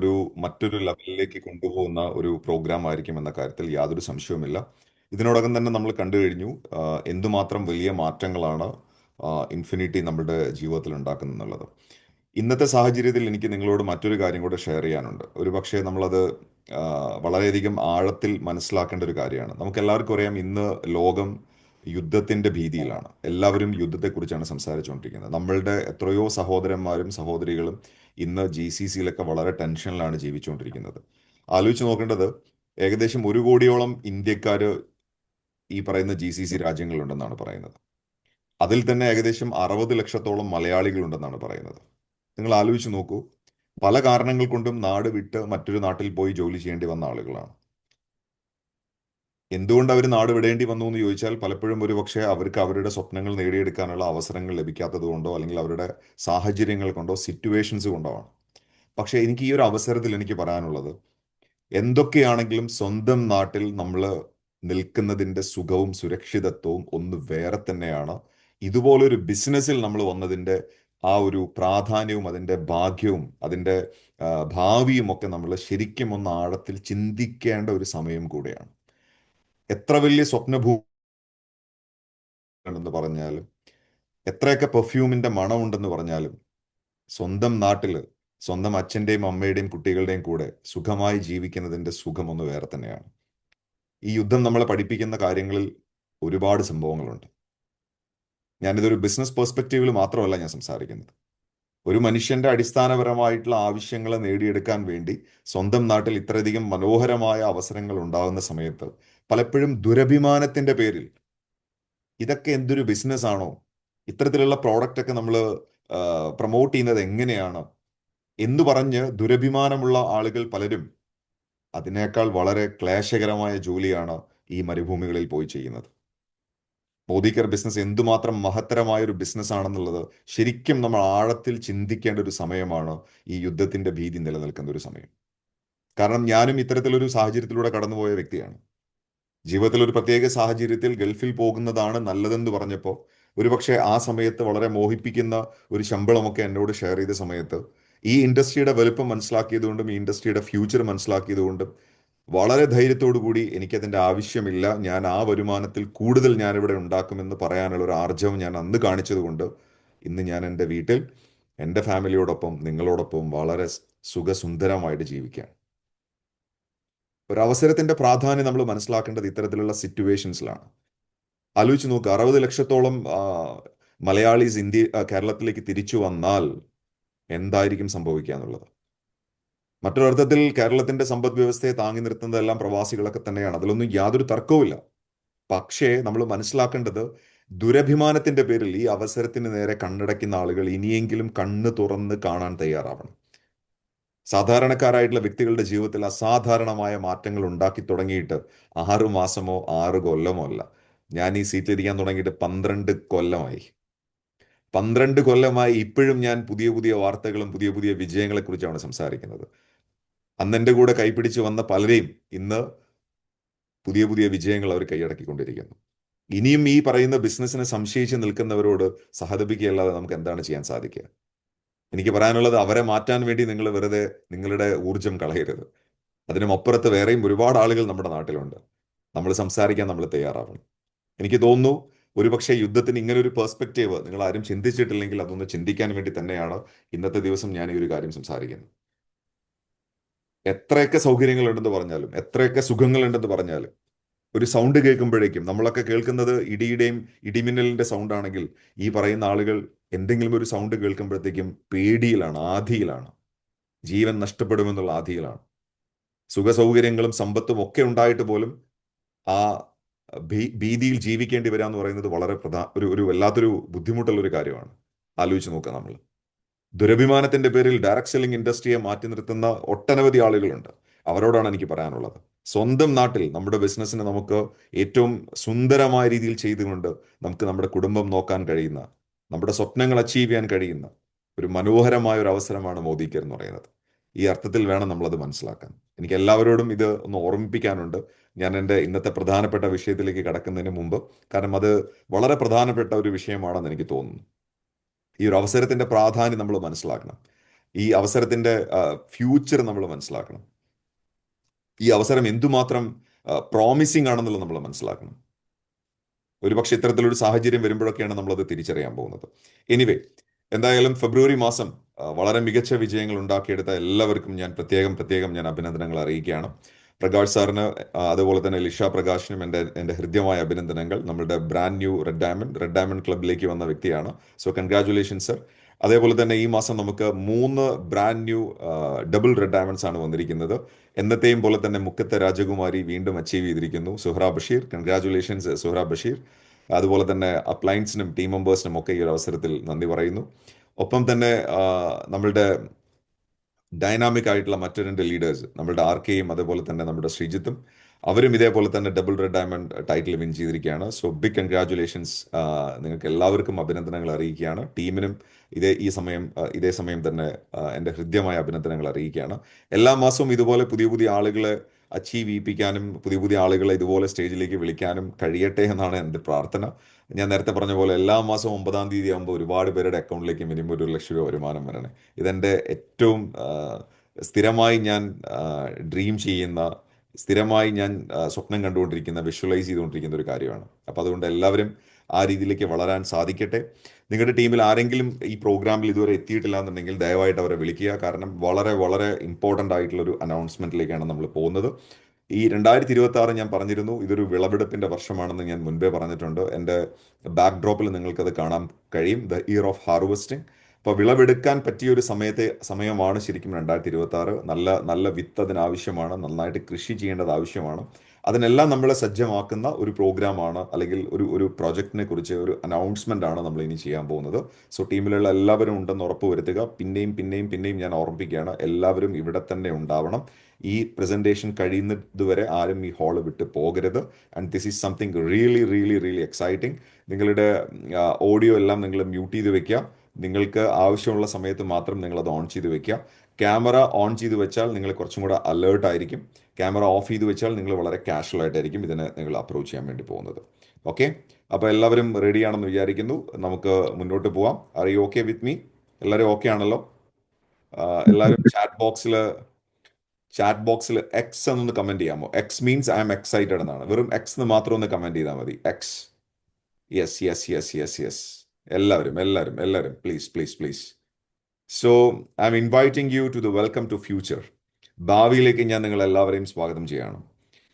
ഒരു മറ്റൊരു ലെവലിലേക്ക് കൊണ്ടുപോകുന്ന ഒരു പ്രോഗ്രാം ആയിരിക്കും എന്ന കാര്യത്തിൽ യാതൊരു സംശയവുമില്ല. ഇതിനോടകം തന്നെ നമ്മൾ കണ്ടു കഴിഞ്ഞു എന്തുമാത്രം വലിയ മാറ്റങ്ങളാണ് ഇൻഫിനിറ്റി നമ്മുടെ ജീവിതത്തിൽ ഉണ്ടാക്കുന്നുള്ളത്. ഇന്നത്തെ സാഹചര്യത്തിൽ എനിക്ക് നിങ്ങളോട് മറ്റൊരു കാര്യം കൂടെ ഷെയർ ചെയ്യാനുണ്ട്. ഒരുപക്ഷെ നമ്മളത് ആ, വളരെയധികം ആഴത്തിൽ മനസ്സിലാക്കേണ്ട ഒരു കാര്യമാണ്. നമുക്ക് എല്ലാവർക്കും അറിയാം, ഇന്ന് ലോകം യുദ്ധത്തിന്റെ ഭീതിയിലാണ്. എല്ലാവരും യുദ്ധത്തെക്കുറിച്ചാണ് സംസാരിച്ചുകൊണ്ടിരിക്കുന്നത്. നമ്മളുടെ എത്രയോ സഹോദരന്മാരും സഹോദരികളും ഇന്ന് GCCയിലൊക്കെ വളരെ ടെൻഷനിലാണ് ജീവിച്ചുകൊണ്ടിരിക്കുന്നത്. ആലോചിച്ച് നോക്കേണ്ടത്, ഏകദേശം 1 കോടിയോളം ഇന്ത്യക്കാർ ഈ പറയുന്ന GCC രാജ്യങ്ങളുണ്ടെന്നാണ് പറയുന്നത്. അതിൽ തന്നെ ഏകദേശം 60 ലക്ഷത്തോളം മലയാളികളുണ്ടെന്നാണ് പറയുന്നത്. നിങ്ങൾ ആലോചിച്ച് നോക്കൂ, പല കാരണങ്ങൾ കൊണ്ടും നാട് വിട്ട് മറ്റൊരു നാട്ടിൽ പോയി ജോലി ചെയ്യേണ്ടി വന്ന ആളുകളാണ്. എന്തുകൊണ്ട് അവർ നാട് വിടേണ്ടി വന്നു എന്ന് ചോദിച്ചാൽ, പലപ്പോഴും ഒരു പക്ഷേ അവർക്ക് അവരുടെ സ്വപ്നങ്ങൾ നേടിയെടുക്കാനുള്ള അവസരങ്ങൾ ലഭിക്കാത്തത് കൊണ്ടോ അല്ലെങ്കിൽ അവരുടെ സാഹചര്യങ്ങൾ കൊണ്ടോ സിറ്റുവേഷൻസ് കൊണ്ടോ ആണ്. പക്ഷേ എനിക്ക് ഈ ഒരു അവസരത്തിൽ എനിക്ക് പറയാനുള്ളത്, എന്തൊക്കെയാണെങ്കിലും സ്വന്തം നാട്ടിൽ നമ്മൾ നിൽക്കുന്നതിൻ്റെ സുഖവും സുരക്ഷിതത്വവും ഒന്ന് വേറെ തന്നെയാണ്. ഇതുപോലൊരു ബിസിനസ്സിൽ നമ്മൾ വന്നതിൻ്റെ ആ ഒരു പ്രാധാന്യവും അതിൻ്റെ ഭാഗ്യവും അതിൻ്റെ ഭാവിയും ഒക്കെ നമ്മൾ ശരിക്കും ഒന്ന് ആഴത്തിൽ ചിന്തിക്കേണ്ട ഒരു സമയം കൂടെയാണ്. എത്ര വലിയ സ്വപ്നഭൂമെന്ന് പറഞ്ഞാലും, എത്രയൊക്കെ പെർഫ്യൂമിന്റെ മണമുണ്ടെന്ന് പറഞ്ഞാലും, സ്വന്തം നാട്ടില് സ്വന്തം അച്ഛന്റെയും അമ്മയുടെയും കുട്ടികളുടെയും കൂടെ സുഖമായി ജീവിക്കുന്നതിന്റെ സുഖം ഒന്ന് വേറെ തന്നെയാണ്. ഈ യുദ്ധം നമ്മളെ പഠിപ്പിക്കുന്ന കാര്യങ്ങളിൽ ഒരുപാട് സംഭവങ്ങളുണ്ട്. ഞാനിതൊരു ബിസിനസ് പെർസ്പെക്റ്റീവിൽ മാത്രമല്ല ഞാൻ സംസാരിക്കുന്നത്. ഒരു മനുഷ്യന്റെ അടിസ്ഥാനപരമായിട്ടുള്ള ആവശ്യങ്ങളെ നേടിയെടുക്കാൻ വേണ്ടി സ്വന്തം നാട്ടിൽ ഇത്രയധികം മനോഹരമായ അവസരങ്ങൾ ഉണ്ടാകുന്ന സമയത്ത് പലപ്പോഴും ദുരഭിമാനത്തിന്റെ പേരിൽ ഇതൊക്കെ എന്തൊരു ബിസിനസ് ആണോ, ഇത്തരത്തിലുള്ള പ്രോഡക്റ്റ് ഒക്കെ നമ്മൾ പ്രൊമോട്ട് ചെയ്യുന്നത് എങ്ങനെയാണ് എന്ന് പറഞ്ഞ് ദുരഭിമാനമുള്ള ആളുകൾ പലരും അതിനേക്കാൾ വളരെ ക്ലേശകരമായ ജോലിയാണ് ഈ മരുഭൂമികളിൽ പോയി ചെയ്യുന്നത്. മോദിക്കർ ബിസിനസ് എന്തുമാത്രം മഹത്തരമായ ഒരു ബിസിനസ് ആണെന്നുള്ളത് ശരിക്കും നമ്മൾ ആഴത്തിൽ ചിന്തിക്കേണ്ട ഒരു സമയമാണ് ഈ യുദ്ധത്തിന്റെ ഭീതി നിലനിൽക്കുന്ന ഒരു സമയം. കാരണം ഞാനും ഇത്തരത്തിലൊരു സാഹചര്യത്തിലൂടെ കടന്നുപോയ വ്യക്തിയാണ്. ജീവിതത്തിൽ ഒരു പ്രത്യേക സാഹചര്യത്തിൽ ഗൾഫിൽ പോകുന്നതാണ് നല്ലതെന്ന് പറഞ്ഞപ്പോൾ, ഒരുപക്ഷെ ആ സമയത്ത് വളരെ മോഹിപ്പിക്കുന്ന ഒരു ശമ്പളമൊക്കെ എന്നോട് ഷെയർ ചെയ്ത സമയത്ത് ഈ ഇൻഡസ്ട്രിയുടെ വലുപ്പം മനസ്സിലാക്കിയതുകൊണ്ടും ഈ ഇൻഡസ്ട്രിയുടെ ഫ്യൂച്ചർ മനസ്സിലാക്കിയതുകൊണ്ടും വളരെ ധൈര്യത്തോടു കൂടി എനിക്കതിൻ്റെ ആവശ്യമില്ല, ഞാൻ ആ വരുമാനത്തിൽ കൂടുതൽ ഞാനിവിടെ ഉണ്ടാക്കുമെന്ന് പറയാനുള്ള ഒരു ആർജവം ഞാൻ അന്ന് കാണിച്ചതുകൊണ്ട് ഇന്ന് ഞാൻ എൻ്റെ വീട്ടിൽ എൻ്റെ ഫാമിലിയോടൊപ്പം നിങ്ങളോടൊപ്പം വളരെ സുഖസുന്ദരമായിട്ട് ജീവിക്കാം. ഒരു അവസരത്തിന്റെ പ്രാധാന്യം നമ്മൾ മനസ്സിലാക്കേണ്ടത് ഇത്തരത്തിലുള്ള സിറ്റുവേഷൻസിലാണ്. ആലോചിച്ച് നോക്കുക, 60 ലക്ഷത്തോളം മലയാളീസ് കേരളത്തിലേക്ക് തിരിച്ചു വന്നാൽ എന്തായിരിക്കും സംഭവിക്കുക എന്നുള്ളത്. മറ്റൊരർത്ഥത്തിൽ കേരളത്തിന്റെ സമ്പദ് വ്യവസ്ഥയെ താങ്ങി നിർത്തുന്നതെല്ലാം പ്രവാസികളൊക്കെ തന്നെയാണ്, അതിലൊന്നും യാതൊരു തർക്കവുമില്ല. പക്ഷേ നമ്മൾ മനസ്സിലാക്കേണ്ടത്, ദുരഭിമാനത്തിന്റെ പേരിൽ ഈ അവസരത്തിന് നേരെ കണ്ണടയ്ക്കുന്ന ആളുകൾ ഇനിയെങ്കിലും കണ്ണ് തുറന്ന് കാണാൻ തയ്യാറാവണം. സാധാരണക്കാരായിട്ടുള്ള വ്യക്തികളുടെ ജീവിതത്തിൽ അസാധാരണമായ മാറ്റങ്ങൾ ഉണ്ടാക്കി തുടങ്ങിയിട്ട് 6 മാസമോ 6 കൊല്ലമോ അല്ല. ഞാൻ ഈ സീറ്റിലിരിക്കാൻ തുടങ്ങിയിട്ട് 12 കൊല്ലമായി. 12 കൊല്ലമായി ഇപ്പോഴും ഞാൻ പുതിയ പുതിയ വാർത്തകളും പുതിയ പുതിയ വിജയങ്ങളെ കുറിച്ചാണ് സംസാരിക്കുന്നത്. അന്ന് എൻ്റെ കൂടെ കൈപിടിച്ച് വന്ന പലരെയും ഇന്ന് പുതിയ പുതിയ വിജയങ്ങൾ അവർ കൈയടക്കിക്കൊണ്ടിരിക്കുന്നു. ഇനിയും ഈ പറയുന്ന ബിസിനസ്സിനെ സംശയിച്ച് നിൽക്കുന്നവരോട് സഹതപിക്കുകയല്ലാതെ നമുക്ക് എന്താണ് ചെയ്യാൻ സാധിക്കുക? എനിക്ക് പറയാനുള്ളത്, അവരെ മാറ്റാൻ വേണ്ടി നിങ്ങൾ വെറുതെ നിങ്ങളുടെ ഊർജം കളയരുത്. അതിനുമപ്പുറത്ത് വേറെയും ഒരുപാട് ആളുകൾ നമ്മുടെ നാട്ടിലുണ്ട്. നമ്മൾ സംസാരിക്കാൻ നമ്മൾ തയ്യാറാവണം. എനിക്ക് തോന്നുന്നു, ഒരുപക്ഷെ യുദ്ധത്തിന് ഇങ്ങനെ ഒരു പെർസ്പെക്റ്റീവ് നിങ്ങൾ ആരും ചിന്തിച്ചിട്ടില്ലെങ്കിൽ അതൊന്ന് ചിന്തിക്കാൻ വേണ്ടി തന്നെയാണ് ഇന്നത്തെ ദിവസം ഞാൻ ഈ ഒരു കാര്യം സംസാരിക്കുന്നത്. എത്രയൊക്കെ സൗകര്യങ്ങളുണ്ടെന്ന് പറഞ്ഞാലും, എത്രയൊക്കെ സുഖങ്ങളുണ്ടെന്ന് പറഞ്ഞാലും, ഒരു സൗണ്ട് കേൾക്കുമ്പോഴേക്കും, നമ്മളൊക്കെ കേൾക്കുന്നത് ഇടിയുടെയും ഇടിമിന്നലിന്റെ സൗണ്ട് ആണെങ്കിൽ, ഈ പറയുന്ന ആളുകൾ എന്തെങ്കിലും ഒരു സൗണ്ട് കേൾക്കുമ്പോഴത്തേക്കും പേടിയിലാണ്, ആധിയിലാണ്, ജീവൻ നഷ്ടപ്പെടുമെന്നുള്ള ആധിയിലാണ്. സുഖസൗകര്യങ്ങളും സമ്പത്തും ഒക്കെ ഉണ്ടായിട്ട് പോലും ആ ഭീതിയിൽ ജീവിക്കേണ്ടി വരിക എന്ന് പറയുന്നത് വളരെ ഒരു വല്ലാത്തൊരു ബുദ്ധിമുട്ടുള്ള ഒരു കാര്യമാണ്. ആലോചിച്ച് നോക്കുക നമ്മൾ. ദുരഭിമാനത്തിന്റെ പേരിൽ ഡയറക്ട് സെല്ലിംഗ് ഇൻഡസ്ട്രിയെ മാറ്റി നിർത്തുന്ന ഒട്ടനവധി ആളുകളുണ്ട്. അവരോടാണ് എനിക്ക് പറയാനുള്ളത്, സ്വന്തം നാട്ടിൽ നമ്മുടെ ബിസിനസ്സിനെ നമുക്ക് ഏറ്റവും സുന്ദരമായ രീതിയിൽ ചെയ്തുകൊണ്ട് നമുക്ക് നമ്മുടെ കുടുംബം നോക്കാൻ കഴിയുന്ന, നമ്മുടെ സ്വപ്നങ്ങൾ അച്ചീവ് ചെയ്യാൻ കഴിയുന്ന ഒരു മനോഹരമായ ഒരു അവസരമാണ് മോദിക്കർ എന്ന് പറയുന്നത്. ഈ അർത്ഥത്തിൽ വേണം നമ്മളത് മനസ്സിലാക്കാൻ. എനിക്ക് എല്ലാവരോടും ഇത് ഒന്ന് ഓർമ്മിപ്പിക്കാനുണ്ട്, ഞാൻ എൻ്റെ ഇന്നത്തെ പ്രധാനപ്പെട്ട വിഷയത്തിലേക്ക് കടക്കുന്നതിന് മുമ്പ്. കാരണം അത് വളരെ പ്രധാനപ്പെട്ട ഒരു വിഷയമാണെന്ന് എനിക്ക് തോന്നുന്നു. ഈ ഒരു അവസരത്തിന്റെ പ്രാധാന്യം നമ്മൾ മനസ്സിലാക്കണം. ഈ അവസരത്തിന്റെ ഫ്യൂച്ചർ നമ്മൾ മനസ്സിലാക്കണം. ഈ അവസരം എന്തുമാത്രം പ്രോമിസിംഗ് ആണെന്നുള്ളത് നമ്മൾ മനസ്സിലാക്കണം. ഒരുപക്ഷെ ഇത്തരത്തിലൊരു സാഹചര്യം വരുമ്പോഴൊക്കെയാണ് നമ്മളത് തിരിച്ചറിയാൻ പോകുന്നത്. എനിവേ, എന്തായാലും ഫെബ്രുവരി മാസം വളരെ മികച്ച വിജയങ്ങൾ ഉണ്ടാക്കിയെടുത്ത എല്ലാവർക്കും ഞാൻ പ്രത്യേകം പ്രത്യേകം ഞാൻ അഭിനന്ദനങ്ങൾ അറിയിക്കുകയാണ്. പ്രകാശ് സാറിന്, അതുപോലെ തന്നെ ലിഷ പ്രകാശിനും എൻ്റെ ഹൃദ്യമായ അഭിനന്ദനങ്ങൾ. നമ്മുടെ ബ്രാൻഡ് ന്യൂ റെഡ് ഡയമണ്ട് ക്ലബിലേക്ക് വന്ന വ്യക്തിയാണ്. So congratulation sir. അതേപോലെ തന്നെ ഈ മാസം നമുക്ക് 3 brand new double red diamonds ആണ് വന്നിരിക്കുന്നത്. എന്നത്തെയും പോലെ തന്നെ മുക്കത്തെ രാജകുമാരി വീണ്ടും അച്ചീവ് ചെയ്തിരിക്കുന്നു, സുഹ്ര ബഷീർ. കൺഗ്രാറ്റുലേഷൻസ് സുഹ്ര ബഷീർ. അതുപോലെ തന്നെ അപ്ലയൻസിനും ടീം മെമ്പേഴ്സിനും ഒക്കെ ഈ ഒരു അവസരത്തിൽ നന്ദി പറയുന്നു. ഒപ്പം തന്നെ നമ്മളുടെ ഡൈനാമിക് ആയിട്ടുള്ള മറ്റു 2 ലീഡേഴ്സ്, നമ്മളുടെ ആർ കെയും അതുപോലെ തന്നെ നമ്മുടെ ശ്രീജിത്തും, അവരും ഇതേപോലെ തന്നെ double red diamond title win ചെയ്തിരിക്കുകയാണ്. So big congratulations. നിങ്ങൾക്ക് എല്ലാവർക്കും അഭിനന്ദനങ്ങൾ അറിയിക്കുകയാണ്. ടീമിനും ഇതേ സമയം തന്നെ എൻ്റെ ഹൃദ്യമായ അഭിനന്ദനങ്ങൾ അറിയിക്കുകയാണ്. എല്ലാ മാസവും ഇതുപോലെ പുതിയ പുതിയ ആളുകളെ അച്ചീവ് ചെയ്യിപ്പിക്കാനും പുതിയ പുതിയ ആളുകളെ ഇതുപോലെ സ്റ്റേജിലേക്ക് വിളിക്കാനും കഴിയട്ടെ എന്നാണ് എൻ്റെ പ്രാർത്ഥന. ഞാൻ നേരത്തെ പറഞ്ഞ പോലെ എല്ലാ മാസവും 9-ാം തീയതി ആകുമ്പോൾ ഒരുപാട് പേരുടെ അക്കൗണ്ടിലേക്ക് മിനിമം 1,00,000 രൂപ വരുമാനം വരണേ. ഇതെൻ്റെ ഏറ്റവും സ്ഥിരമായി ഞാൻ ഡ്രീം ചെയ്യുന്ന, സ്ഥിരമായി ഞാൻ സ്വപ്നം കണ്ടുകൊണ്ടിരിക്കുന്ന, വിഷ്വലൈസ് ചെയ്തുകൊണ്ടിരിക്കുന്ന ഒരു കാര്യമാണ്. അപ്പോൾ അതുകൊണ്ട് എല്ലാവരും ആ രീതിയിലേക്ക് വളരാൻ സാധിക്കട്ടെ. നിങ്ങളുടെ ടീമിൽ ആരെങ്കിലും ഈ പ്രോഗ്രാമിൽ ഇതുവരെ എത്തിയിട്ടില്ല എന്നുണ്ടെങ്കിൽ ദയവായിട്ട് അവരെ വിളിക്കുക. കാരണം വളരെ വളരെ ഇമ്പോർട്ടൻ്റ് ആയിട്ടുള്ളൊരു അനൗൺസ്മെൻറ്റിലേക്കാണ് നമ്മൾ പോകുന്നത്. ഈ 2026 ഞാൻ പറഞ്ഞിരുന്നു, ഇതൊരു വിളവെടുപ്പിന്റെ വർഷമാണെന്ന് ഞാൻ മുൻപേ പറഞ്ഞിട്ടുണ്ട്. എൻ്റെ ബാക്ക് ഡ്രോപ്പിൽ നിങ്ങൾക്കത് കാണാൻ കഴിയും, ദ ഇയർ ഓഫ് ഹാർവെസ്റ്റിംഗ്. അപ്പോൾ വിളവെടുക്കാൻ പറ്റിയ ഒരു സമയമാണ് ശരിക്കും 2026. നല്ല നല്ല വിത്ത് അതിനാവശ്യമാണ്, നന്നായിട്ട് കൃഷി ചെയ്യേണ്ടത് ആവശ്യമാണ്. അതിനെല്ലാം നമ്മളെ സജ്ജമാക്കുന്ന ഒരു പ്രോഗ്രാമാണ്, അല്ലെങ്കിൽ ഒരു പ്രോജക്റ്റിനെ കുറിച്ച് ഒരു അനൗൺസ്മെന്റ് ആണ് നമ്മൾ ഇനി ചെയ്യാൻ പോകുന്നത്. സോ ടീമിലുള്ള എല്ലാവരും ഉണ്ടെന്ന് ഉറപ്പ് വരുത്തുക. പിന്നെയും പിന്നെയും പിന്നെയും ഞാൻ ഓർമ്മിപ്പിക്കുകയാണ്, എല്ലാവരും ഇവിടെ തന്നെ ഉണ്ടാവണം. ഈ പ്രസന്റേഷൻ കഴിയുന്നതുവരെ ആരും ഈ ഹാള് വിട്ട് പോകരുത്. And this is something really really really exciting. നിങ്ങളുടെ ഓഡിയോ എല്ലാം നിങ്ങൾ മ്യൂട്ട് ചെയ്ത് വെക്കുക. നിങ്ങൾക്ക് ആവശ്യമുള്ള സമയത്ത് മാത്രം നിങ്ങൾ അത് ഓൺ ചെയ്ത് വെക്കുക. ക്യാമറ ഓൺ ചെയ്ത് വെച്ചാൽ നിങ്ങൾ കുറച്ചും കൂടെ അലേർട്ട് ആയിരിക്കും. ക്യാമറ ഓഫ് ചെയ്ത് വെച്ചാൽ നിങ്ങൾ വളരെ കാഷ്വൽ ആയിട്ടായിരിക്കും ഇതിനെ നിങ്ങൾ അപ്രോച്ച് ചെയ്യാൻ വേണ്ടി പോകുന്നത്. ഓക്കെ, അപ്പോൾ എല്ലാവരും റെഡിയാണെന്ന് വിചാരിക്കുന്നു. നമുക്ക് മുന്നോട്ട് പോവാം. Are you okay with me? എല്ലാവരും ഓക്കെ ആണല്ലോ? എല്ലാവരും ചാറ്റ് ബോക്സിൽ എക്സ് എന്നൊന്ന് കമന്റ് ചെയ്യാമോ? X means I am excited എന്നാണ്. വെറും എക്സ് എന്ന് മാത്രം ഒന്ന് കമന്റ് ചെയ്താൽ മതി. X. Yes yes yes yes yes. എല്ലാവരും എല്ലാവരും എല്ലാവരും please please please. So I am inviting you to the welcome to future. ഭാവിയിലേക്ക് ഞാൻ നിങ്ങൾ എല്ലാവരെയും സ്വാഗതം ചെയ്യാണ്.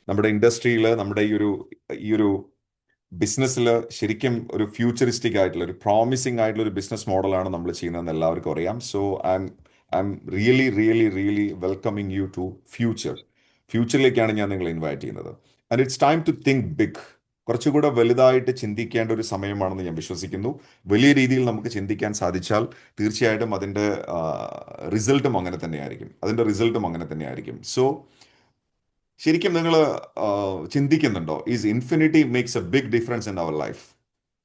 നമ്മുടെ ഇൻഡസ്ട്രിയിൽ, നമ്മുടെ ഈ ഒരു ബിസിനസ്സിൽ ശരിക്കും ഒരു ഫ്യൂച്ചറിസ്റ്റിക് ആയിട്ടുള്ള, ഒരു പ്രോമിസിംഗ് ആയിട്ടുള്ള ഒരു ബിസിനസ് മോഡലാണ് നമ്മൾ ചെയ്യുന്നതെന്ന് എല്ലാവർക്കും അറിയാം. So I am really really really welcoming you to ഫ്യൂച്ചറിലേക്കാണ് ഞാൻ നിങ്ങളെ ഇൻവൈറ്റ് ചെയ്യുന്നത്. And it's time to think big. കുറച്ചുകൂടെ വലുതായിട്ട് ചിന്തിക്കേണ്ട ഒരു സമയമാണെന്ന് ഞാൻ വിശ്വസിക്കുന്നു. വലിയ രീതിയിൽ നമുക്ക് ചിന്തിക്കാൻ സാധിച്ചാൽ തീർച്ചയായിട്ടും അതിൻ്റെ റിസൾട്ടും അങ്ങനെ തന്നെയായിരിക്കും. സോ ശരിക്കും നിങ്ങൾ ചിന്തിക്കുന്നുണ്ടോ, is infinity makes a big difference in our life?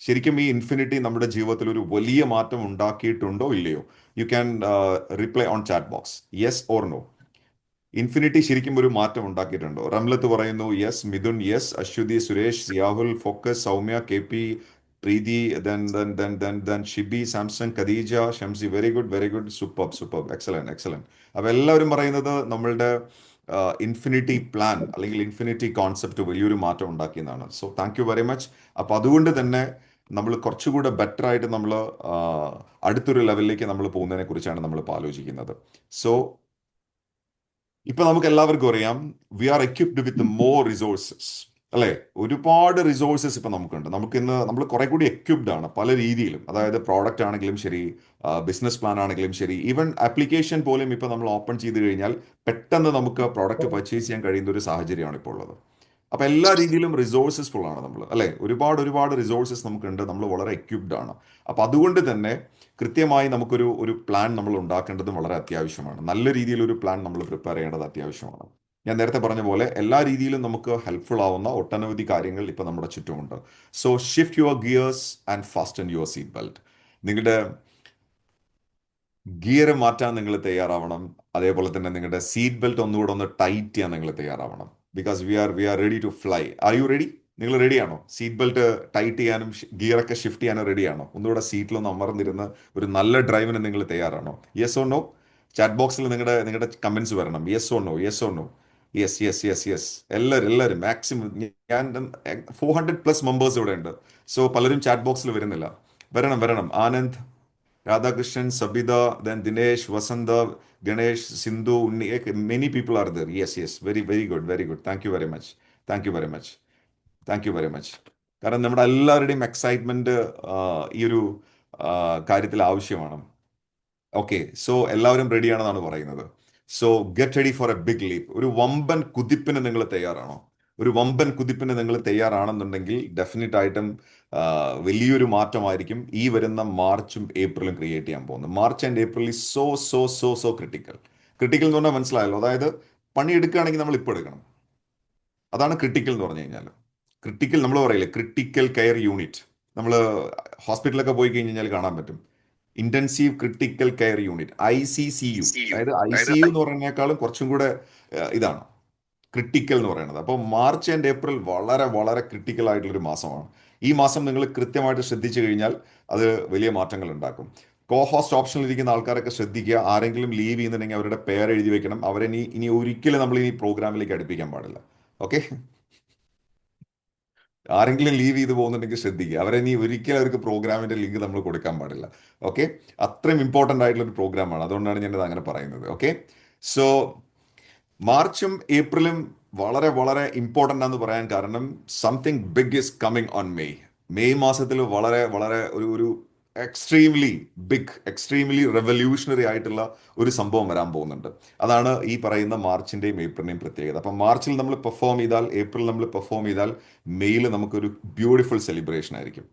ശരിക്കും ഈ ഇൻഫിനിറ്റി നമ്മുടെ ജീവിതത്തിൽ ഒരു വലിയ മാറ്റം ഉണ്ടാക്കിയിട്ടുണ്ടോ ഇല്ലയോ? You can reply on chat box, yes or no. Infinity ശരിക്കും ഒരു മാറ്റം ഉണ്ടാക്കിയിട്ടുണ്ടോ? റംലത്ത് പറയുന്നു yes, Mithun yes, Aswathi, Suresh, Siyahul, focus, Soumya, K P, Preethi, Shibi, Samsung, Khadeeja, Shamsi, very good, super, excellent. അപ്പൊ എല്ലാവരും പറയുന്നത് നമ്മളുടെ ഇൻഫിനിറ്റി പ്ലാൻ അല്ലെങ്കിൽ ഇൻഫിനിറ്റി കോൺസെപ്റ്റ് വലിയൊരു മാറ്റം ഉണ്ടാക്കിയെന്നാണ്. So thank you very much. അപ്പൊ അതുകൊണ്ട് തന്നെ നമ്മൾ കുറച്ചുകൂടെ ബെറ്റർ ആയിട്ട് നമ്മൾ അടുത്തൊരു ലെവലിലേക്ക് നമ്മൾ പോകുന്നതിനെ കുറിച്ചാണ് നമ്മൾ ഇപ്പോൾ ആലോചിക്കുന്നത്. സോ ഇപ്പൊ നമുക്ക് എല്ലാവർക്കും അറിയാം, we are equipped with more resources, അല്ലെ? ഒരുപാട് റിസോഴ്സസ് ഇപ്പൊ നമുക്കുണ്ട്. നമ്മൾ കുറെ കൂടി എക്യുപ്ഡ് ആണ് പല രീതിയിലും. അതായത് പ്രോഡക്റ്റ് ആണെങ്കിലും ശരി, ബിസിനസ് പ്ലാൻ ആണെങ്കിലും ശരി, ഈവൻ ആപ്ലിക്കേഷൻ പോലും ഇപ്പൊ നമ്മൾ ഓപ്പൺ ചെയ്ത് കഴിഞ്ഞാൽ പെട്ടെന്ന് നമുക്ക് പ്രോഡക്റ്റ് പർച്ചേസ് ചെയ്യാൻ കഴിയുന്ന ഒരു സാഹചര്യമാണ് ഇപ്പോൾ ഉള്ളത്. അപ്പൊ എല്ലാ രീതിയിലും റിസോഴ്സസ് ഫുൾ ആണ് നമ്മൾ, അല്ലെ? ഒരുപാട് റിസോഴ്സസ് നമുക്കുണ്ട്. നമ്മൾ വളരെ എക്യുപ്ഡ് ആണ്. അപ്പൊ അതുകൊണ്ട് തന്നെ കൃത്യമായി ഒരു പ്ലാൻ നമ്മൾ ഉണ്ടാക്കേണ്ടതും വളരെ അത്യാവശ്യമാണ്. നല്ല രീതിയിൽ ഒരു പ്ലാൻ നമ്മൾ പ്രിപ്പയർ ചെയ്യേണ്ടത് അത്യാവശ്യമാണ്. ഞാൻ നേരത്തെ പറഞ്ഞ പോലെ എല്ലാ രീതിയിലും നമുക്ക് ഹെൽപ്ഫുൾ ആവുന്ന ഒട്ടനവധി കാര്യങ്ങൾ ഇപ്പൊ നമ്മുടെ ചുറ്റുമുണ്ട്. So shift your gears and fasten your seat belt. നിങ്ങളുടെ ഗിയർ മാറ്റാൻ നിങ്ങൾ തയ്യാറാവണം. അതേപോലെ തന്നെ നിങ്ങളുടെ സീറ്റ് ബെൽറ്റ് ഒന്നുകൂടെ ഒന്ന് ടൈറ്റ് ചെയ്യാൻ നിങ്ങൾ തയ്യാറാവണം. Because we are ready to fly. Are you ready? നിങ്ങൾ റെഡിയാണോ? സീറ്റ് ബെൽറ്റ് ടൈറ്റ് ചെയ്യാനും ഗിയറൊക്കെ ഷിഫ്റ്റ് ചെയ്യാനും റെഡിയാണോ? ഒന്നുകൂടെ സീറ്റിലൊന്ന് അമർന്നിരുന്ന് ഒരു നല്ല ഡ്രൈവിന് നിങ്ങൾ തയ്യാറാണോ? Yes or no? ചാറ്റ് ബോക്സിൽ നിങ്ങളുടെ കമന്റ്സ് വരണം. Yes or no, yes or no. Yes yes yes yes. എല്ലാവരും മാക്സിമം. ഞാൻ 400+ മെമ്പേഴ്സ് ഇവിടെ ഉണ്ട്. സോ പലരും ചാറ്റ് ബോക്സിൽ വരുന്നില്ല. വരണം. Anand, Radhakrishnan, Sabitha, then Dinesh, Vasantha, Ganesh, Sindhu, Unni, many people are there. Yes. Very good. Thank you very much. Thank you very much. Thank you very much. കാരണം നമ്മുടെ എല്ലാവരുടെയും എക്സൈറ്റ്മെന്റ് ഈ ഒരു കാര്യത്തിൽ ആവശ്യമാണ്. ഓക്കെ, സോ എല്ലാവരും റെഡിയാണെന്നാണ് പറയുന്നത്. So get ready for a big leap. ഒരു വമ്പൻ കുതിപ്പിന് നിങ്ങൾ തയ്യാറാണോ? ഒരു വമ്പൻ കുതിപ്പിന് നിങ്ങൾ തയ്യാറാണെന്നുണ്ടെങ്കിൽ ഡെഫിനറ്റ് ആയിട്ടും വലിയൊരു മാറ്റമായിരിക്കും ഈ വരുന്ന മാർച്ചും ഏപ്രിലും ക്രിയേറ്റ് ചെയ്യാൻ പോകുന്നത്. March and April is so critical. Critical എന്ന് പറഞ്ഞാൽ മനസ്സിലായല്ലോ. അതായത് പണിയെടുക്കുകയാണെങ്കിൽ നമ്മൾ ഇപ്പോൾ എടുക്കണം. അതാണ് ക്രിട്ടിക്കൽ എന്ന് പറഞ്ഞു കഴിഞ്ഞാൽ. ക്രിട്ടിക്കൽ നമ്മൾ പറയില്ലേ, ക്രിട്ടിക്കൽ കെയർ യൂണിറ്റ്. നമ്മൾ ഹോസ്പിറ്റലൊക്കെ പോയി കഴിഞ്ഞാൽ കാണാൻ പറ്റും. Intensive critical care unit, ICCU. അതായത് ICU എന്ന് പറയുന്നതിനേക്കാളും കുറച്ചും കൂടെ ഇതാണ് ക്രിട്ടിക്കൽ എന്ന് പറയുന്നത്. അപ്പോൾ മാർച്ച് ആൻഡ് ഏപ്രിൽ വളരെ ക്രിട്ടിക്കൽ ആയിട്ടുള്ളൊരു മാസമാണ്. ഈ മാസം നിങ്ങൾ കൃത്യമായിട്ട് ശ്രദ്ധിച്ചു കഴിഞ്ഞാൽ അത് വലിയ മാറ്റങ്ങൾ ഉണ്ടാക്കും. കോ ഹോസ്റ്റ് ഓപ്ഷനിൽ ഇരിക്കുന്ന ആൾക്കാരൊക്കെ ശ്രദ്ധിക്കുക. ആരെങ്കിലും ലീവ് ചെയ്യുന്നുണ്ടെങ്കിൽ അവരുടെ പേര് എഴുതി വെക്കണം. അവരെ ഇനി ഒരിക്കലും നമ്മൾ ഇനി പ്രോഗ്രാമിലേക്ക് അടുപ്പിക്കാൻ പാടില്ല. ഓക്കെ, ആരെങ്കിലും ലീവ് ചെയ്ത് പോകുന്നുണ്ടെങ്കിൽ ശ്രദ്ധിക്കുക. അവരെ ഇനി ഒരിക്കലും അവർക്ക് പ്രോഗ്രാമിന്റെ ലിങ്ക് നമ്മൾ കൊടുക്കാൻ പാടില്ല. ഓക്കെ, അത്രയും ഇമ്പോർട്ടൻ്റ് ആയിട്ടുള്ള ഒരു പ്രോഗ്രാമാണ്. അതുകൊണ്ടാണ് ഞാനത് അങ്ങനെ പറയുന്നത്. ഓക്കെ, സോ മാർച്ചും ഏപ്രിലും വളരെ ഇമ്പോർട്ടൻ്റ് ആണെന്ന് പറയാൻ കാരണം something big is coming on May മാസത്തിൽ വളരെ ഒരു എക്സ്ട്രീംലി ബിഗ്, എക്സ്ട്രീംലി റെവല്യൂഷണറി ആയിട്ടുള്ള ഒരു സംഭവം വരാൻ പോകുന്നുണ്ട്. അതാണ് ഈ പറയുന്ന മാർച്ചിന്റെയും ഏപ്രിലിന്റെയും പ്രത്യേകത. അപ്പം മാർച്ചിൽ നമ്മൾ പെർഫോം ചെയ്താൽ, ഏപ്രിൽ നമ്മൾ പെർഫോം ചെയ്താൽ, മെയ്യിൽ നമുക്കൊരു ബ്യൂട്ടിഫുൾ സെലിബ്രേഷൻ ആയിരിക്കും.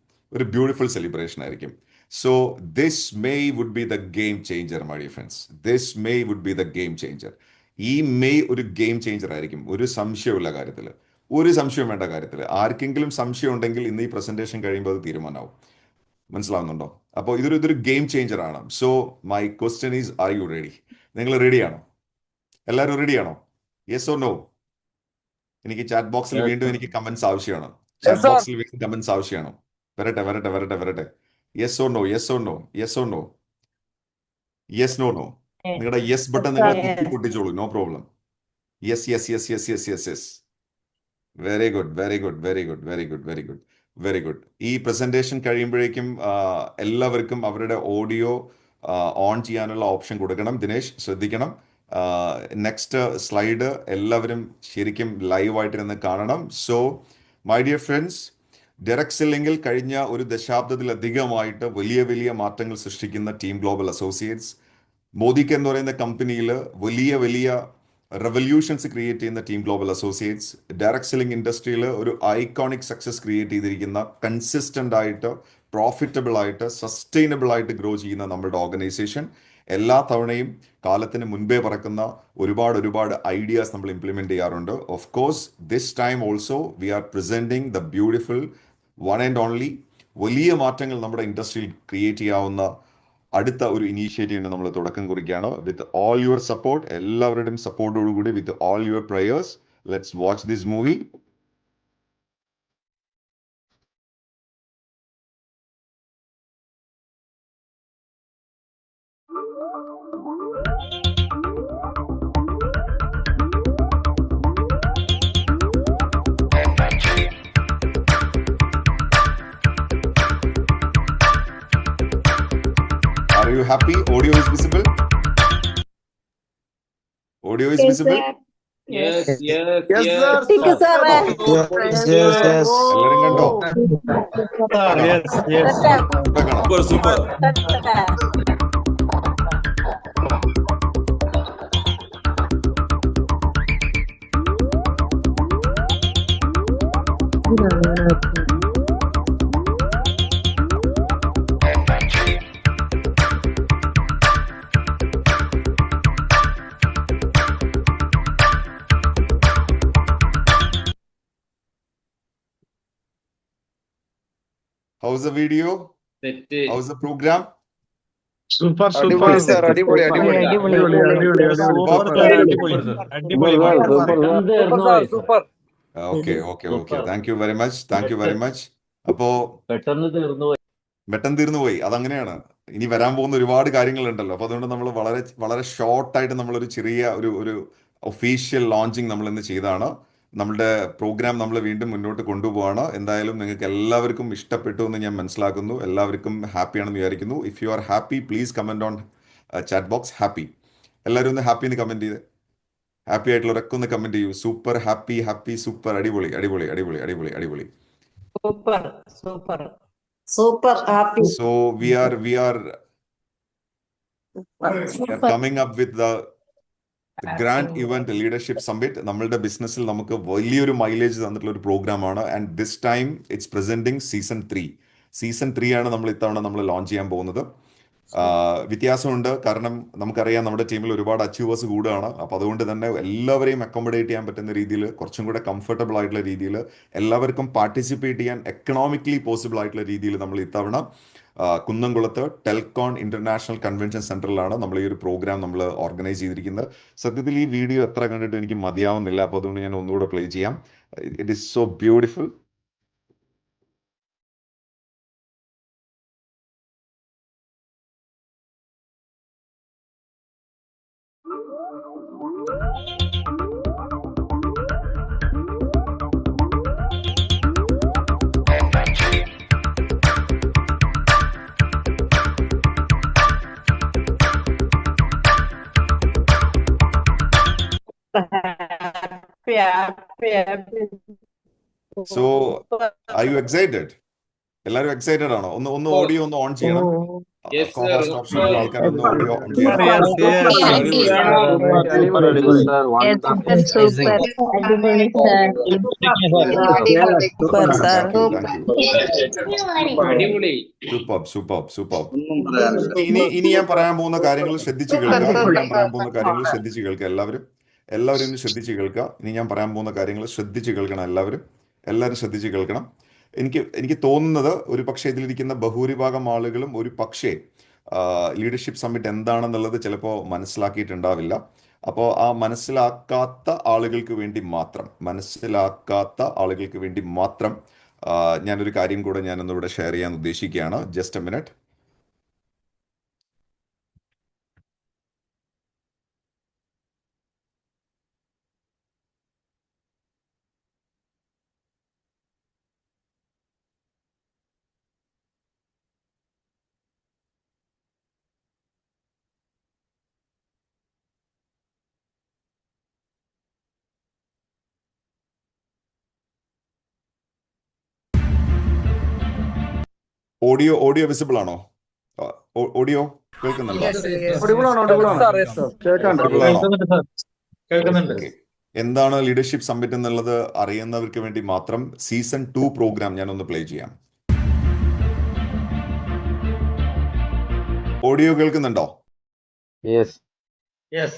So this May would be the game changer my dear friends. This May would be the game changer. ഈ മെയ് ഒരു ഗെയിം ചേഞ്ചർ ആയിരിക്കും. ഒരു സംശയമില്ല കാര്യത്തിൽ, ഒരു സംശയം വേണ്ട കാര്യത്തിൽ. ആർക്കെങ്കിലും സംശയം ഉണ്ടെങ്കിൽ ഇന്ന് ഈ പ്രസന്റേഷൻ കഴിയുമ്പോൾ അത് തീരുമാനമാവും. മനസ്സിലാവുന്നുണ്ടോ? അപ്പോൾ ഇതൊരു ഗെയിം ചേഞ്ചർ ആണ്. So my question is, are you ready? നിങ്ങൾ റെഡിയാണോ? എല്ലാവരും റെഡിയാണോ? Yes or no? എനിക്ക് ചാറ്റ് ബോക്സിൽ വീണ്ടും എനിക്ക് കമന്റ്സ് ആവശ്യമാണ്. ചാറ്റ് ബോക്സിൽ വീണ്ടും കമന്റ്സ് ആവശ്യമാണ്. വരട്ടെ. Yes or no? Yes no? നിങ്ങളുടെ യെസ് ബട്ടൺ നിങ്ങൾ പൊട്ടിച്ചോളൂ. No problem. Yes. Very good. ഈ പ്രസന്റേഷൻ കഴിയുമ്പോഴേക്കും എല്ലാവർക്കും അവരുടെ ഓഡിയോ ഓൺ ചെയ്യാനുള്ള ഓപ്ഷൻ കൊടുക്കണം. ദിനേശ് ശ്രദ്ധിക്കണം. നെക്സ്റ്റ് സ്ലൈഡ് എല്ലാവരും ശരിക്കും ലൈവായിട്ടിരുന്ന് കാണണം. So my dear friends, direct സെല്ലിംഗിൽ കഴിഞ്ഞ ഒരു ദശാബ്ദത്തിലധികമായിട്ട് വലിയ മാറ്റങ്ങൾ സൃഷ്ടിക്കുന്ന ടീം ഗ്ലോബൽ അസോസിയേറ്റ്സ്, മോദിക്ക് എന്ന് പറയുന്ന കമ്പനിയിൽ വലിയ റെവല്യൂഷൻസ് ക്രിയേറ്റ് ചെയ്യുന്ന team global associates, direct selling ഇൻഡസ്ട്രിയിൽ ഒരു ഐക്കോണിക് സക്സസ് ക്രിയേറ്റ് ചെയ്തിരിക്കുന്ന, കൺസിസ്റ്റന്റ് ആയിട്ട്, പ്രോഫിറ്റബിൾ ആയിട്ട്, സസ്റ്റൈനബിൾ ആയിട്ട് ഗ്രോ ചെയ്യുന്ന നമ്മളുടെ ഓർഗനൈസേഷൻ, എല്ലാ തവണയും കാലത്തിന് മുൻപേ പറക്കുന്ന ഒരുപാട് ഐഡിയാസ് നമ്മൾ ഇംപ്ലിമെന്റ് ചെയ്യാറുണ്ട്. Of course this time also we are presenting the beautiful one and only. വലിയ മാറ്റങ്ങൾ നമ്മുടെ ഇൻഡസ്ട്രിയിൽ ക്രിയേറ്റ് ചെയ്യാവുന്ന അടുത്ത ഒരു ഇനീഷ്യേറ്റീവിന് നമ്മൾ തുടക്കം കുറിക്കുകയാണ്. വിത്ത് ഓൾ യുവർ സപ്പോർട്ട്, എല്ലാവരുടെയും സപ്പോർട്ടോടുകൂടി, with all your prayers, let's watch this movie. Are you happy? Audio is visible? Yes, sir. എല്ലാരും കണ്ടോ? Super. How's the video? How's the program? Super. അടിപൊളി Okay. Thank you very much. അപ്പോ പെട്ടെന്ന് തീർന്നു. വെട്ടം തീർന്നു പോയി, അതങ്ങനെയാണ്. ഇനി വരാൻ പോകുന്ന ഒരുപാട് കാര്യങ്ങളുണ്ടല്ലോ. അപ്പൊ അതുകൊണ്ട് നമ്മൾ വളരെ വളരെ ഷോർട്ടായിട്ട് നമ്മളൊരു ചെറിയ ഒരു ഒഫീഷ്യൽ ലോഞ്ചിങ് നമ്മൾ ഇന്ന് ചെയ്താണ്. നമ്മളുടെ പ്രോഗ്രാം നമ്മൾ വീണ്ടും മുന്നോട്ട് കൊണ്ടുപോവാണ്. എന്തായാലും നിങ്ങൾക്ക് എല്ലാവർക്കും ഇഷ്ടപ്പെട്ടു എന്ന് ഞാൻ മനസ്സിലാക്കുന്നു. എല്ലാവർക്കും ഹാപ്പി ആണെന്ന് വിചാരിക്കുന്നു. If you are happy please comment on chat box happy. എല്ലാവരും ഒന്ന് ഹാപ്പി എന്ന് കമന്റ് ചെയ്ത്, ഹാപ്പി ആയിട്ടുള്ളവരൊക്കെ ഒന്ന് കമന്റ് ചെയ്യൂ. സൂപ്പർ ഹാപ്പി, ഹാപ്പി, സൂപ്പർ, അടിപൊളി, അടിപൊളി, അടിപൊളി, അടിപൊളി, അടിപൊളി. Super super Super happy. So we are coming up with the grand event leadership summit. നമ്മളുടെ ബിസിനസ്സിൽ നമുക്ക് വലിയൊരു മൈലേജ് തന്നിട്ടുള്ള ഒരു പ്രോഗ്രാമാണ്. And this time it's presenting season 3 ആണ് നമ്മൾ ഇത്തവണ നമ്മൾ ലോഞ്ച് ചെയ്യാൻ പോകുന്നത്. വ്യത്യാസമുണ്ട്, കാരണം നമുക്കറിയാം നമ്മുടെ ടീമിൽ ഒരുപാട് അച്ചീവേഴ്സ് കൂടുകയാണ്. അപ്പോൾ അതുകൊണ്ട് തന്നെ എല്ലാവരെയും അക്കോമഡേറ്റ് ചെയ്യാൻ പറ്റുന്ന രീതിയിൽ, കുറച്ചും കൂടെ കംഫർട്ടബിൾ ആയിട്ടുള്ള രീതിയിൽ, എല്ലാവർക്കും പാർട്ടിസിപ്പേറ്റ് ചെയ്യാൻ എക്കണോമിക്കലി പോസിബിൾ ആയിട്ടുള്ള രീതിയിൽ നമ്മൾ ഇത്തവണ കുന്നംകുളത്ത് ടെൽകോൺ ഇന്റർനാഷണൽ കൺവെൻഷൻ സെന്ററിലാണ് നമ്മൾ ഈ ഒരു പ്രോഗ്രാം നമ്മൾ ഓർഗനൈസ് ചെയ്തിരിക്കുന്നത്. സത്യത്തിൽ ഈ വീഡിയോ എത്ര കണ്ടിട്ട് എനിക്ക് മതിയാവുന്നില്ല, അപ്പോൾ അതുകൊണ്ട് ഞാൻ ഒന്നുകൂടെ പ്ലേ ചെയ്യാം. It is so beautiful. happy happy happy so are you excited? എല്ലാവരും എക്സൈറ്റഡ് ആണോ? ഒന്ന് ഓഡിയോ ഒന്ന് ഓൺ ചെയ്യണം. Yes, sir. കോഹോസ്റ്റ് ഓപ്ഷനുള്ള ആൾക്കാർ ഒന്ന് ഓഡിയോ ഓൺ ചെയ്യണം. അടിപൊളി. സൂപ്പർ. ഇനി ഞാൻ പറയാൻ പോകുന്ന കാര്യങ്ങൾ ശ്രദ്ധിച്ചു കേൾക്കുക. എല്ലാവരും ഒന്ന് ശ്രദ്ധിച്ചു കേൾക്കുക. ഇനി ഞാൻ പറയാൻ പോകുന്ന കാര്യങ്ങൾ ശ്രദ്ധിച്ചു കേൾക്കണം. എല്ലാവരും ശ്രദ്ധിച്ചു കേൾക്കണം. എനിക്ക് തോന്നുന്നത് ഒരു പക്ഷേ ഇതിലിരിക്കുന്ന ബഹുഭൂരിഭാഗം ആളുകളും ഒരു പക്ഷേ ലീഡർഷിപ്പ് സമ്മിറ്റ് എന്താണെന്നുള്ളത് ചിലപ്പോൾ മനസ്സിലാക്കിയിട്ടുണ്ടാവില്ല. അപ്പോൾ ആ മനസ്സിലാക്കാത്ത ആളുകൾക്ക് വേണ്ടി മാത്രം ഞാനൊരു കാര്യം കൂടെ ഞാനൊന്നിവിടെ ഷെയർ ചെയ്യാൻ ഉദ്ദേശിക്കുകയാണ്. Just a minute. Audio visible ആണോ? ഓഡിയോ കേൾക്കുന്നുണ്ടോ? Okay. എന്താണ് ലീഡർഷിപ്പ് സമ്മിറ്റ് എന്നുള്ളത് അറിയുന്നവർക്ക് വേണ്ടി മാത്രം സീസൺ 2 പ്രോഗ്രാം ഞാനൊന്ന് പ്ലേ ചെയ്യാം. ഓഡിയോ കേൾക്കുന്നുണ്ടോ? Yes. yes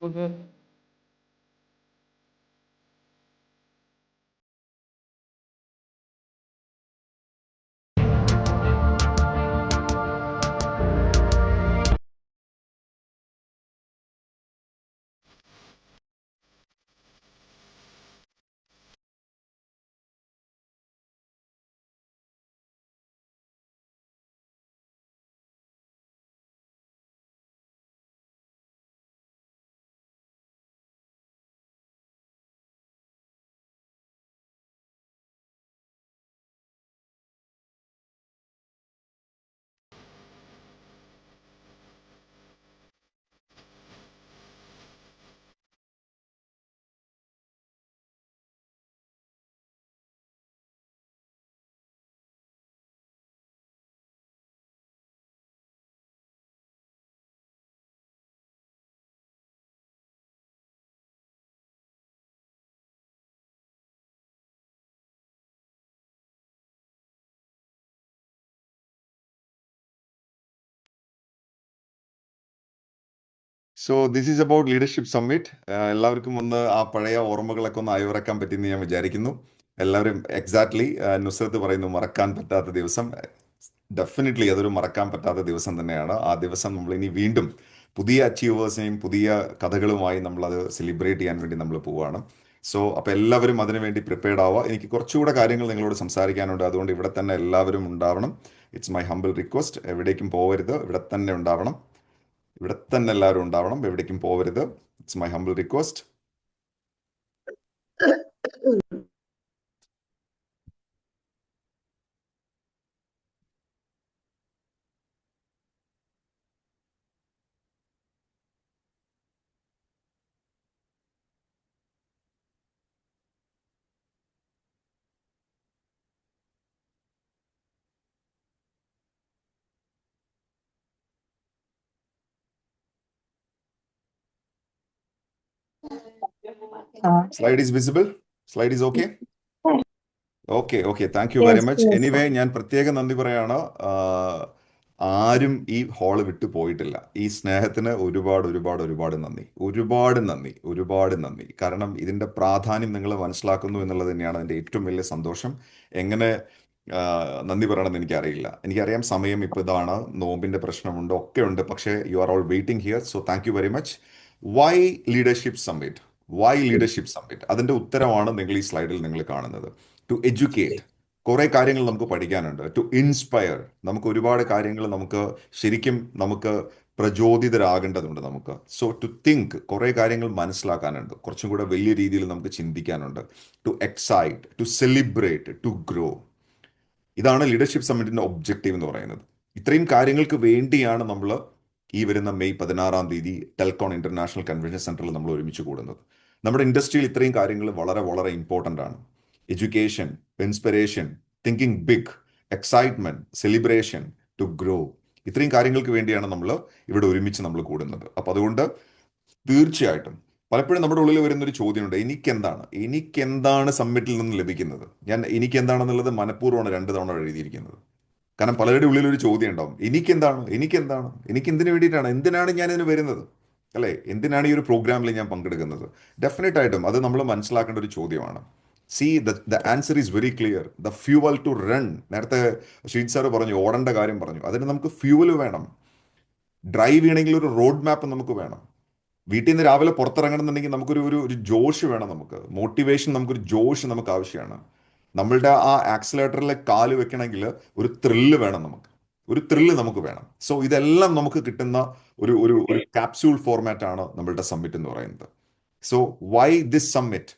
Okay. So this is about leadership summit. എല്ലാവർക്കും ഒന്ന് ആ പഴയ ഓർമ്മകളൊക്കെ ഒന്ന് അയവിറക്കാൻ പറ്റിയെന്ന് ഞാൻ വിചാരിക്കുന്നു. എല്ലാവരും എക്സാക്ട്ലി നുസ്രത്ത് പറയുന്നു മറക്കാൻ പറ്റാത്ത ദിവസം. ഡെഫിനറ്റ്ലി അതൊരു മറക്കാൻ പറ്റാത്ത ദിവസം തന്നെയാണ്. ആ ദിവസം നമ്മൾ ഇനി വീണ്ടും പുതിയ അച്ചീവേഴ്സിനെയും പുതിയ കഥകളുമായി നമ്മളത് സെലിബ്രേറ്റ് ചെയ്യാൻ വേണ്ടി നമ്മൾ പോവുകയാണ്. സോ അപ്പോൾ എല്ലാവരും അതിനു വേണ്ടി പ്രിപ്പയർഡ് ആവുക. എനിക്ക് കുറച്ചുകൂടെ കാര്യങ്ങൾ നിങ്ങളോട് സംസാരിക്കാനുണ്ട്. അതുകൊണ്ട് ഇവിടെ തന്നെ എല്ലാവരും ഉണ്ടാവണം. It's my humble request. എവിടേക്കും പോകരുത്, ഇവിടെ തന്നെ ഉണ്ടാവണം. ഇവിടെ തന്നെ എല്ലാവരും ഉണ്ടാവണം, എവിടേക്കും പോകരുത്. It's my humble request. Slide is visible? Slide is okay? Okay thank you very Yes, much. yes. Anyway ഞാൻ പ്രത്യേകം നന്ദി പറയാണ്. ആരും ഈ ഹാള് വിട്ടു പോയിട്ടില്ല. ഈ സ്നേഹത്തിന് ഒരുപാട് ഒരുപാട് ഒരുപാട് നന്ദി. ഒരുപാട് നന്ദി. കാരണം ഇതിന്റെ പ്രാധാന്യം നിങ്ങൾ മനസ്സിലാക്കുന്നു എന്നുള്ളത് തന്നെയാണ് എൻ്റെ ഏറ്റവും വലിയ സന്തോഷം. എങ്ങനെ നന്ദി പറയണമെന്ന് എനിക്കറിയില്ല. എനിക്കറിയാം സമയം ഇപ്പോൾ ഇതാണ്, നോമ്പിന്റെ പ്രശ്നമുണ്ട്, ഒക്കെ ഉണ്ട്. പക്ഷേ you are all waiting here. So thank you very much. Why leadership summit? Why leadership summit? അതിന്റെ ഉത്തരമാണ് നിങ്ങൾ ഈ സ്ലൈഡിൽ നിങ്ങൾ കാണുന്നത്. ടു എഡ്യൂക്കേറ്റ്, കുറെ കാര്യങ്ങൾ നമുക്ക് പഠിക്കാനുണ്ട്. ടു ഇൻസ്പയർ, നമുക്ക് ഒരുപാട് കാര്യങ്ങൾ നമുക്ക് ശരിക്കും നമുക്ക് പ്രചോദിതരാകേണ്ടതുണ്ട് നമുക്ക്. സോ ടു തിങ്ക്, കുറെ കാര്യങ്ങൾ മനസ്സിലാക്കാനുണ്ട്, കുറച്ചും കൂടെ വലിയ രീതിയിൽ നമുക്ക് ചിന്തിക്കാനുണ്ട്. To excite, to celebrate, to grow. ഇതാണ് ലീഡർഷിപ്പ് സമ്മിറ്റിന്റെ ഒബ്ജക്റ്റീവ് എന്ന് പറയുന്നത്. ഇത്രയും കാര്യങ്ങൾക്ക് വേണ്ടിയാണ് നമ്മൾ ഈ വരുന്ന മെയ് 16 തീയതി ടെൽകോൺ ഇന്റർനാഷണൽ കൺവെൻഷൻ സെന്ററിൽ നമ്മൾ ഒരുമിച്ച് കൂടുന്നത്. നമ്മുടെ ഇൻഡസ്ട്രിയിൽ ഇത്രയും കാര്യങ്ങൾ വളരെ വളരെ ഇമ്പോർട്ടൻ്റ് ആണ്. Education, inspiration, thinking big, excitement, celebration, to grow. ഇത്രയും കാര്യങ്ങൾക്ക് വേണ്ടിയാണ് നമ്മൾ ഇവിടെ ഒരുമിച്ച് നമ്മൾ കൂടുന്നത്. അപ്പം അതുകൊണ്ട് തീർച്ചയായിട്ടും പലപ്പോഴും നമ്മുടെ ഉള്ളിൽ വരുന്നൊരു ചോദ്യമുണ്ട്, എനിക്കെന്താണ് സമ്മിറ്റിൽ നിന്ന് ലഭിക്കുന്നത്? ഞാൻ എനിക്കെന്താണെന്നുള്ളത് മനഃപൂർവ്വമാണ് 2 തവണ എഴുതിയിരിക്കുന്നത്. കാരണം പലരുടെ ഉള്ളിൽ ഒരു ചോദ്യം ഉണ്ടാവും, എനിക്ക് എന്തിനു വേണ്ടിയിട്ടാണ്, എന്തിനാണ് ഞാൻ ഇതിന് വരുന്നത്, അല്ലേ? എന്തിനാണ് ഈ ഒരു പ്രോഗ്രാമിൽ ഞാൻ പങ്കെടുക്കുന്നത്? ഡെഫിനറ്റ് ആയിട്ടും അത് നമ്മൾ മനസ്സിലാക്കേണ്ട ഒരു ചോദ്യമാണ്. See the answer is very clear. The fuel to run. നേരത്തെ ഷീറ്റ് സാറ് പറഞ്ഞു, ഓടേണ്ട കാര്യം പറഞ്ഞു. അതിന് നമുക്ക് ഫ്യൂവൽ വേണം. ഡ്രൈവ് ചെയ്യണമെങ്കിൽ ഒരു റോഡ് മാപ്പ് നമുക്ക് വേണം. വീട്ടിൽ നിന്ന് രാവിലെ പുറത്തിറങ്ങണമെന്നുണ്ടെങ്കിൽ നമുക്കൊരു ഒരു ഒരു ജോഷ് വേണം. നമുക്ക് മോട്ടിവേഷൻ, നമുക്കൊരു ജോഷ് നമുക്ക് ആവശ്യമാണ്. നമ്മളുടെ ആ ആക്സിലേറ്ററിലെ കാല് വെക്കണമെങ്കിൽ ഒരു ത്രില്ല് വേണം. നമുക്ക് വേണം. സോ ഇതെല്ലാം നമുക്ക് കിട്ടുന്ന ഒരു ഒരു ഒരു കാപ്സ്യൂൾ ഫോർമാറ്റ് ആണ് നമ്മളുടെ സമ്മിറ്റ് എന്ന് പറയുന്നത്. So why this summit?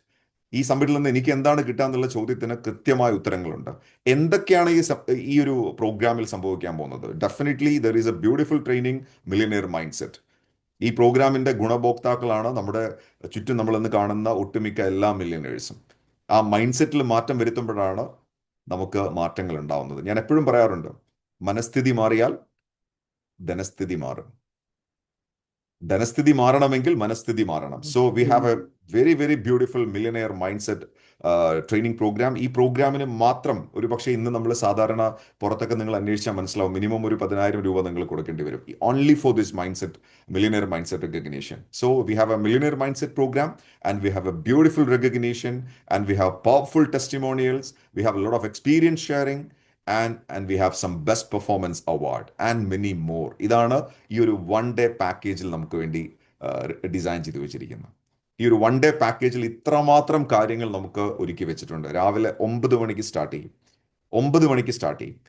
ഈ സമ്മിറ്റിൽ നിന്ന് എനിക്ക് എന്താണ് കിട്ടുക എന്നുള്ള ചോദ്യത്തിന് കൃത്യമായ ഉത്തരങ്ങളുണ്ട്. എന്തൊക്കെയാണ് ഈ ഒരു പ്രോഗ്രാമിൽ സംഭവിക്കാൻ പോകുന്നത്? Definitely there is A beautiful training, millionaire mind set. ഈ പ്രോഗ്രാമിന്റെ ഗുണഭോക്താക്കളാണ് നമ്മുടെ ചുറ്റും നമ്മളിന്ന് കാണുന്ന ഒട്ടുമിക്ക എല്ലാ മില്യനേഴ്സും. ആ മൈൻഡ് സെറ്റിൽ മാറ്റം വരുത്തുമ്പോഴാണ് നമുക്ക് മാറ്റങ്ങൾ ഉണ്ടാവുന്നത്. ഞാൻ എപ്പോഴും പറയാറുണ്ട്, മനസ്ഥിതി മാറിയാൽ ധനസ്ഥിതി മാറും. ധനസ്ഥിതി മാറണമെങ്കിൽ മനസ്ഥിതി മാറണം. So we have a very very beautiful millionaire mind set training program. ഈ പ്രോഗ്രാമിന് മാത്രം ഒരു പക്ഷേ ഇന്ന് നമ്മൾ സാധാരണ പുറത്തൊക്കെ നിങ്ങൾ അന്വേഷിച്ചാൽ മനസ്സിലാവും, മിനിമം ഒരു 10,000 രൂപ നിങ്ങൾ കൊടുക്കേണ്ടി വരും. Only for this mind set, millionaire mindset recognition. So we have a millionaire mindset program, and we have a beautiful recognition, and we have powerful testimonials, we have a lot of experience sharing, and we have some best performance award and many more. ഇതാണ് ഈ ഒരു 1 day പാക്കേജിൽ നമുക്ക് വേണ്ടി design ചെയ്ത് വെച്ചിരിക്കുന്നത്. ഈ ഒരു 1 day പാക്കേജിൽ ഇത്രമാത്രം കാര്യങ്ങൾ നമുക്ക് ഒരുക്കി വെച്ചിട്ടുണ്ട്. രാവിലെ 9 മണിക്ക് സ്റ്റാർട്ട് ചെയ്യും.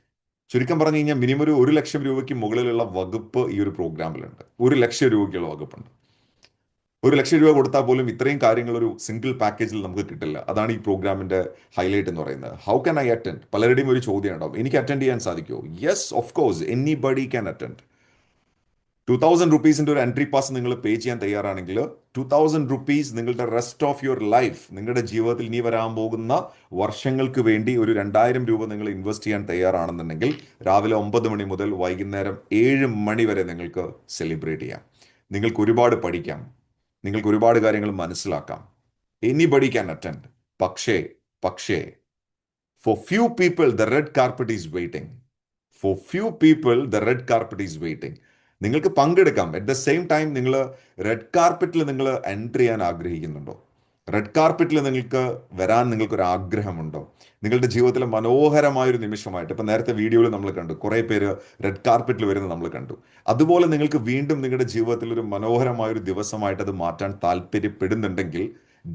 ചുരുക്കം പറഞ്ഞു കഴിഞ്ഞാൽ മിനിമം ഒരു 1 ലക്ഷം രൂപയ്ക്ക് മുകളിലുള്ള വകുപ്പ് ഈ ഒരു പ്രോഗ്രാമിലുണ്ട്. 1 ലക്ഷം രൂപയ്ക്കുള്ള വകുപ്പുണ്ട്. 1 ലക്ഷം രൂപ കൊടുത്താൽ പോലും ഇത്രയും കാര്യങ്ങൾ ഒരു സിംഗിൾ പാക്കേജിൽ നമുക്ക് കിട്ടില്ല. അതാണ് ഈ പ്രോഗ്രാമിന്റെ ഹൈലൈറ്റ് എന്ന് പറയുന്നത്. How can I attend? പലരുടെയും ഒരു ചോദ്യം ഉണ്ടാവും, എനിക്ക് അറ്റൻഡ് ചെയ്യാൻ സാധിക്കുമോ? Yes, of course, anybody can attend. 2000 റുപ്പീസിന്റെ ഒരു എൻട്രി പാസ് നിങ്ങൾ പേ ചെയ്യാൻ തയ്യാറാണെങ്കിൽ 2000 റുപ്പീസ് നിങ്ങളുടെ റെസ്റ്റ് ഓഫ് യുവർ ലൈഫ്, നിങ്ങളുടെ ജീവിതത്തിൽ ഇനി വരാൻ പോകുന്ന വർഷങ്ങൾക്ക് വേണ്ടി ഒരു 2000 രൂപ നിങ്ങൾ ഇൻവെസ്റ്റ് ചെയ്യാൻ തയ്യാറാണെന്നുണ്ടെങ്കിൽ രാവിലെ 9 മണി മുതൽ വൈകുന്നേരം 7 മണി വരെ നിങ്ങൾക്ക് സെലിബ്രേറ്റ് ചെയ്യാം. നിങ്ങൾക്ക് ഒരുപാട് പഠിക്കാം, നിങ്ങൾക്ക് ഒരുപാട് കാര്യങ്ങൾ മനസ്സിലാക്കാം. Anybody can attend. പക്ഷേ for few people the red carpet is waiting. നിങ്ങൾക്ക് പങ്കെടുക്കാം. അറ്റ് ദ സെയിം ടൈം നിങ്ങൾ റെഡ് കാർപ്പറ്റിൽ നിങ്ങൾ എൻട്രി ചെയ്യാൻ ആഗ്രഹിക്കുന്നുണ്ടോ? റെഡ് കാർപ്പറ്റിൽ നിങ്ങൾക്ക് വരാൻ നിങ്ങൾക്കൊരു ആഗ്രഹമുണ്ടോ? നിങ്ങളുടെ ജീവിതത്തിലെ മനോഹരമായൊരു നിമിഷമായിട്ട്, ഇപ്പം നേരത്തെ വീഡിയോയിൽ നമ്മൾ കണ്ടു കുറേ പേര് റെഡ് കാർപ്പറ്റിൽ വരുന്നത് നമ്മൾ കണ്ടു. അതുപോലെ നിങ്ങൾക്ക് വീണ്ടും നിങ്ങളുടെ ജീവിതത്തിൽ ഒരു മനോഹരമായൊരു ദിവസമായിട്ട് അത് മാറ്റാൻ താല്പര്യപ്പെടുന്നുണ്ടെങ്കിൽ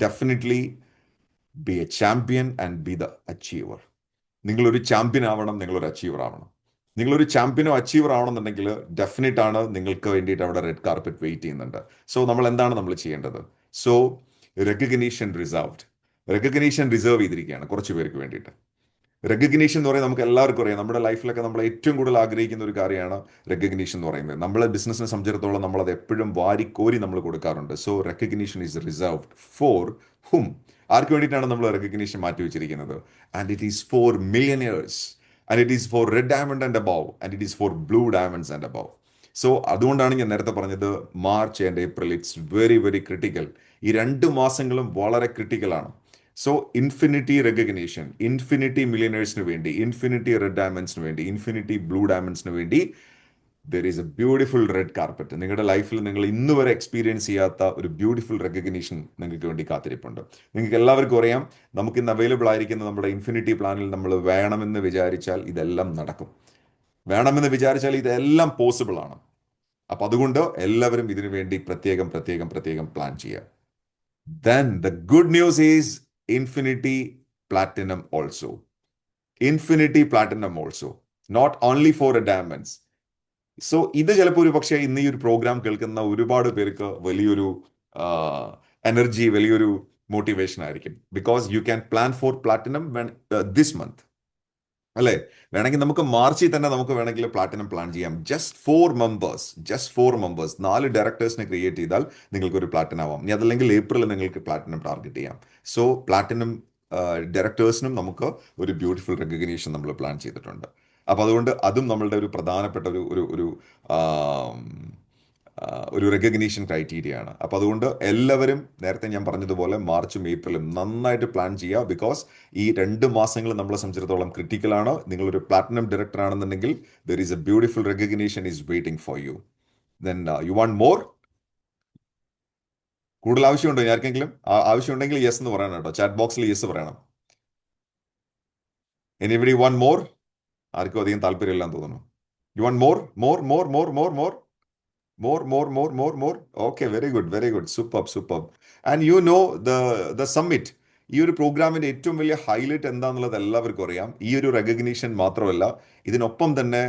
definitely be a champion and be the achiever. നിങ്ങളൊരു ചാമ്പ്യൻ ആവണം, നിങ്ങളൊരു അച്ചീവർ ആവണം. നിങ്ങളൊരു ചാമ്പ്യനോ അച്ചീവർ ആവണമെന്നുണ്ടെങ്കിൽ ഡെഫിനറ്റ് ആണ് നിങ്ങൾക്ക് വേണ്ടിയിട്ട് അവിടെ റെഡ് കാർപ്പറ്റ് വെയിറ്റ് ചെയ്യുന്നുണ്ട്. സോ എന്താണ് നമ്മൾ ചെയ്യേണ്ടത്? So recognition reserved. Recognition reserve ചെയ്തിരിക്കുകയാണ് കുറച്ച് പേർക്ക് വേണ്ടിയിട്ട്. റെക്കഗ്നീഷൻ എന്ന് പറയുന്നത് നമുക്ക് എല്ലാവർക്കും അറിയാം. നമ്മുടെ ലൈഫിലൊക്കെ നമ്മൾ ഏറ്റവും കൂടുതൽ ആഗ്രഹിക്കുന്ന ഒരു കാര്യമാണ് റെക്കഗ്നീഷൻ എന്ന് പറയുന്നത്. നമ്മളെ ബിസിനസ്സിനെ സംബന്ധിച്ചിടത്തോളം നമ്മളത് എപ്പോഴും വാരിക്കോരി നമ്മൾ കൊടുക്കാറുണ്ട്. So recognition is reserved for hmm? ആർക്ക് വേണ്ടിയിട്ടാണ് നമ്മൾ റെക്കഗ്നീഷൻ മാറ്റി വെച്ചിരിക്കുന്നത്? And it is for millionaires, and it is for red diamond and above, and it is for blue diamonds and above. So അതുകൊണ്ടാണ് ഞാൻ നേരത്തെ പറഞ്ഞത് March and April it's very very critical. ഈ 2 മാസങ്ങളും വളരെ ക്രിട്ടിക്കലാണ്. സോ ഇൻഫിനിറ്റി റെക്കഗ്നീഷൻ, ഇൻഫിനിറ്റി മില്യനേഴ്സിന് വേണ്ടി, ഇൻഫിനിറ്റി റെഡ് ഡയമണ്ട്സിന് വേണ്ടി, ഇൻഫിനിറ്റി ബ്ലൂ ഡയമണ്ട്സിന് വേണ്ടി there is A beautiful red carpet. നിങ്ങളുടെ ലൈഫിൽ നിങ്ങൾ ഇന്ന് വരെ എക്സ്പീരിയൻസ് ചെയ്യാത്ത ഒരു ബ്യൂട്ടിഫുൾ റെക്കഗ്നീഷൻ നിങ്ങൾക്ക് വേണ്ടി കാത്തിരിപ്പുണ്ട്. നിങ്ങൾക്ക് എല്ലാവർക്കും അറിയാം, നമുക്ക് ഇന്ന് അവൈലബിൾ ആയിരിക്കുന്ന നമ്മുടെ ഇൻഫിനിറ്റി പ്ലാനിൽ നമ്മൾ വേണമെന്ന് വിചാരിച്ചാൽ ഇതെല്ലാം നടക്കും. വേണമെന്ന് വിചാരിച്ചാൽ ഇതെല്ലാം പോസിബിൾ ആണ്. അപ്പം അതുകൊണ്ട് എല്ലാവരും ഇതിനു വേണ്ടി പ്രത്യേകം പ്രത്യേകം പ്രത്യേകം പ്ലാൻ ചെയ്യുക. Then the good news is Infinity Platinum also. Infinity Platinum also. Not only for the diamonds. So ഇത് ചിലപ്പോൾ ഒരു പക്ഷേ ഇന്ന് ഈ ഒരു പ്രോഗ്രാം കേൾക്കുന്ന ഒരുപാട് പേർക്ക് വലിയൊരു എനർജി, വലിയൊരു മോട്ടിവേഷൻ ആയിരിക്കും. Because you can plan for platinum this month, അല്ലേ? വേണമെങ്കിൽ നമുക്ക് മാർച്ചിൽ തന്നെ നമുക്ക് വേണമെങ്കിൽ പ്ലാറ്റിനം പ്ലാൻ ചെയ്യാം. ജസ്റ്റ് 4 മെമ്പേഴ്സ് 4 ഡയറക്ടേഴ്സിനെ ക്രിയേറ്റ് ചെയ്താൽ നിങ്ങൾക്കൊരു പ്ലാറ്റിനം ആവാം. ഇനി അതല്ലെങ്കിൽ ഏപ്രിൽ നിങ്ങൾക്ക് പ്ലാറ്റിനം ടാർഗറ്റ് ചെയ്യാം. സോ പ്ലാറ്റിനം ഡയറക്ടേഴ്സിനും നമുക്ക് ഒരു ബ്യൂട്ടിഫുൾ റെക്കഗ്നീഷൻ നമ്മൾ പ്ലാൻ ചെയ്തിട്ടുണ്ട്. അപ്പോൾ അതുകൊണ്ട് അതും നമ്മളുടെ ഒരു പ്രധാനപ്പെട്ട ഒരു ഒരു ഒരു ആം, ഒരു റെക്കഗ്നീഷൻ ക്രൈറ്റീരിയ ആണ്. അപ്പോൾ അതുകൊണ്ട് എല്ലാവരും നേരത്തെ ഞാൻ പറഞ്ഞതുപോലെ മാർച്ചും ഏപ്രിലും നന്നായിട്ട് പ്ലാൻ ചെയ്യുക. ബിക്കോസ് ഈ 2 മാസങ്ങൾ നമ്മളെ സംബന്ധിച്ചിടത്തോളം ക്രിട്ടിക്കലാണ്. നിങ്ങളൊരു പ്ലാറ്റിനം ഡയറക്ടർ ആണെന്നുണ്ടെങ്കിൽ there is A beautiful recognition is waiting for you. Then you want more? കൂടുതൽ ആവശ്യമുണ്ടോ? ആർക്കെങ്കിലും ആവശ്യമുണ്ടെങ്കിൽ യെസ് എന്ന് പറയണം കേട്ടോ. ചാറ്റ് ബോക്സിൽ യെസ് പറയണം. Anybody want more? ആർക്കും അധികം താല്പര്യമില്ലാന്ന് തോന്നുന്നു. You want more? More. Okay, very good, super. And you know the summit, ഈ ഒരു പ്രോഗ്രാമിന്റെ ഏറ്റവും വലിയ ഹൈലൈറ്റ് എന്താണെന്നുള്ളത് എല്ലാവർക്കും അറിയാം. ഈ ഒരു റെക്കഗ്നീഷൻ മാത്രമല്ല, ഇതിനൊപ്പം തന്നെ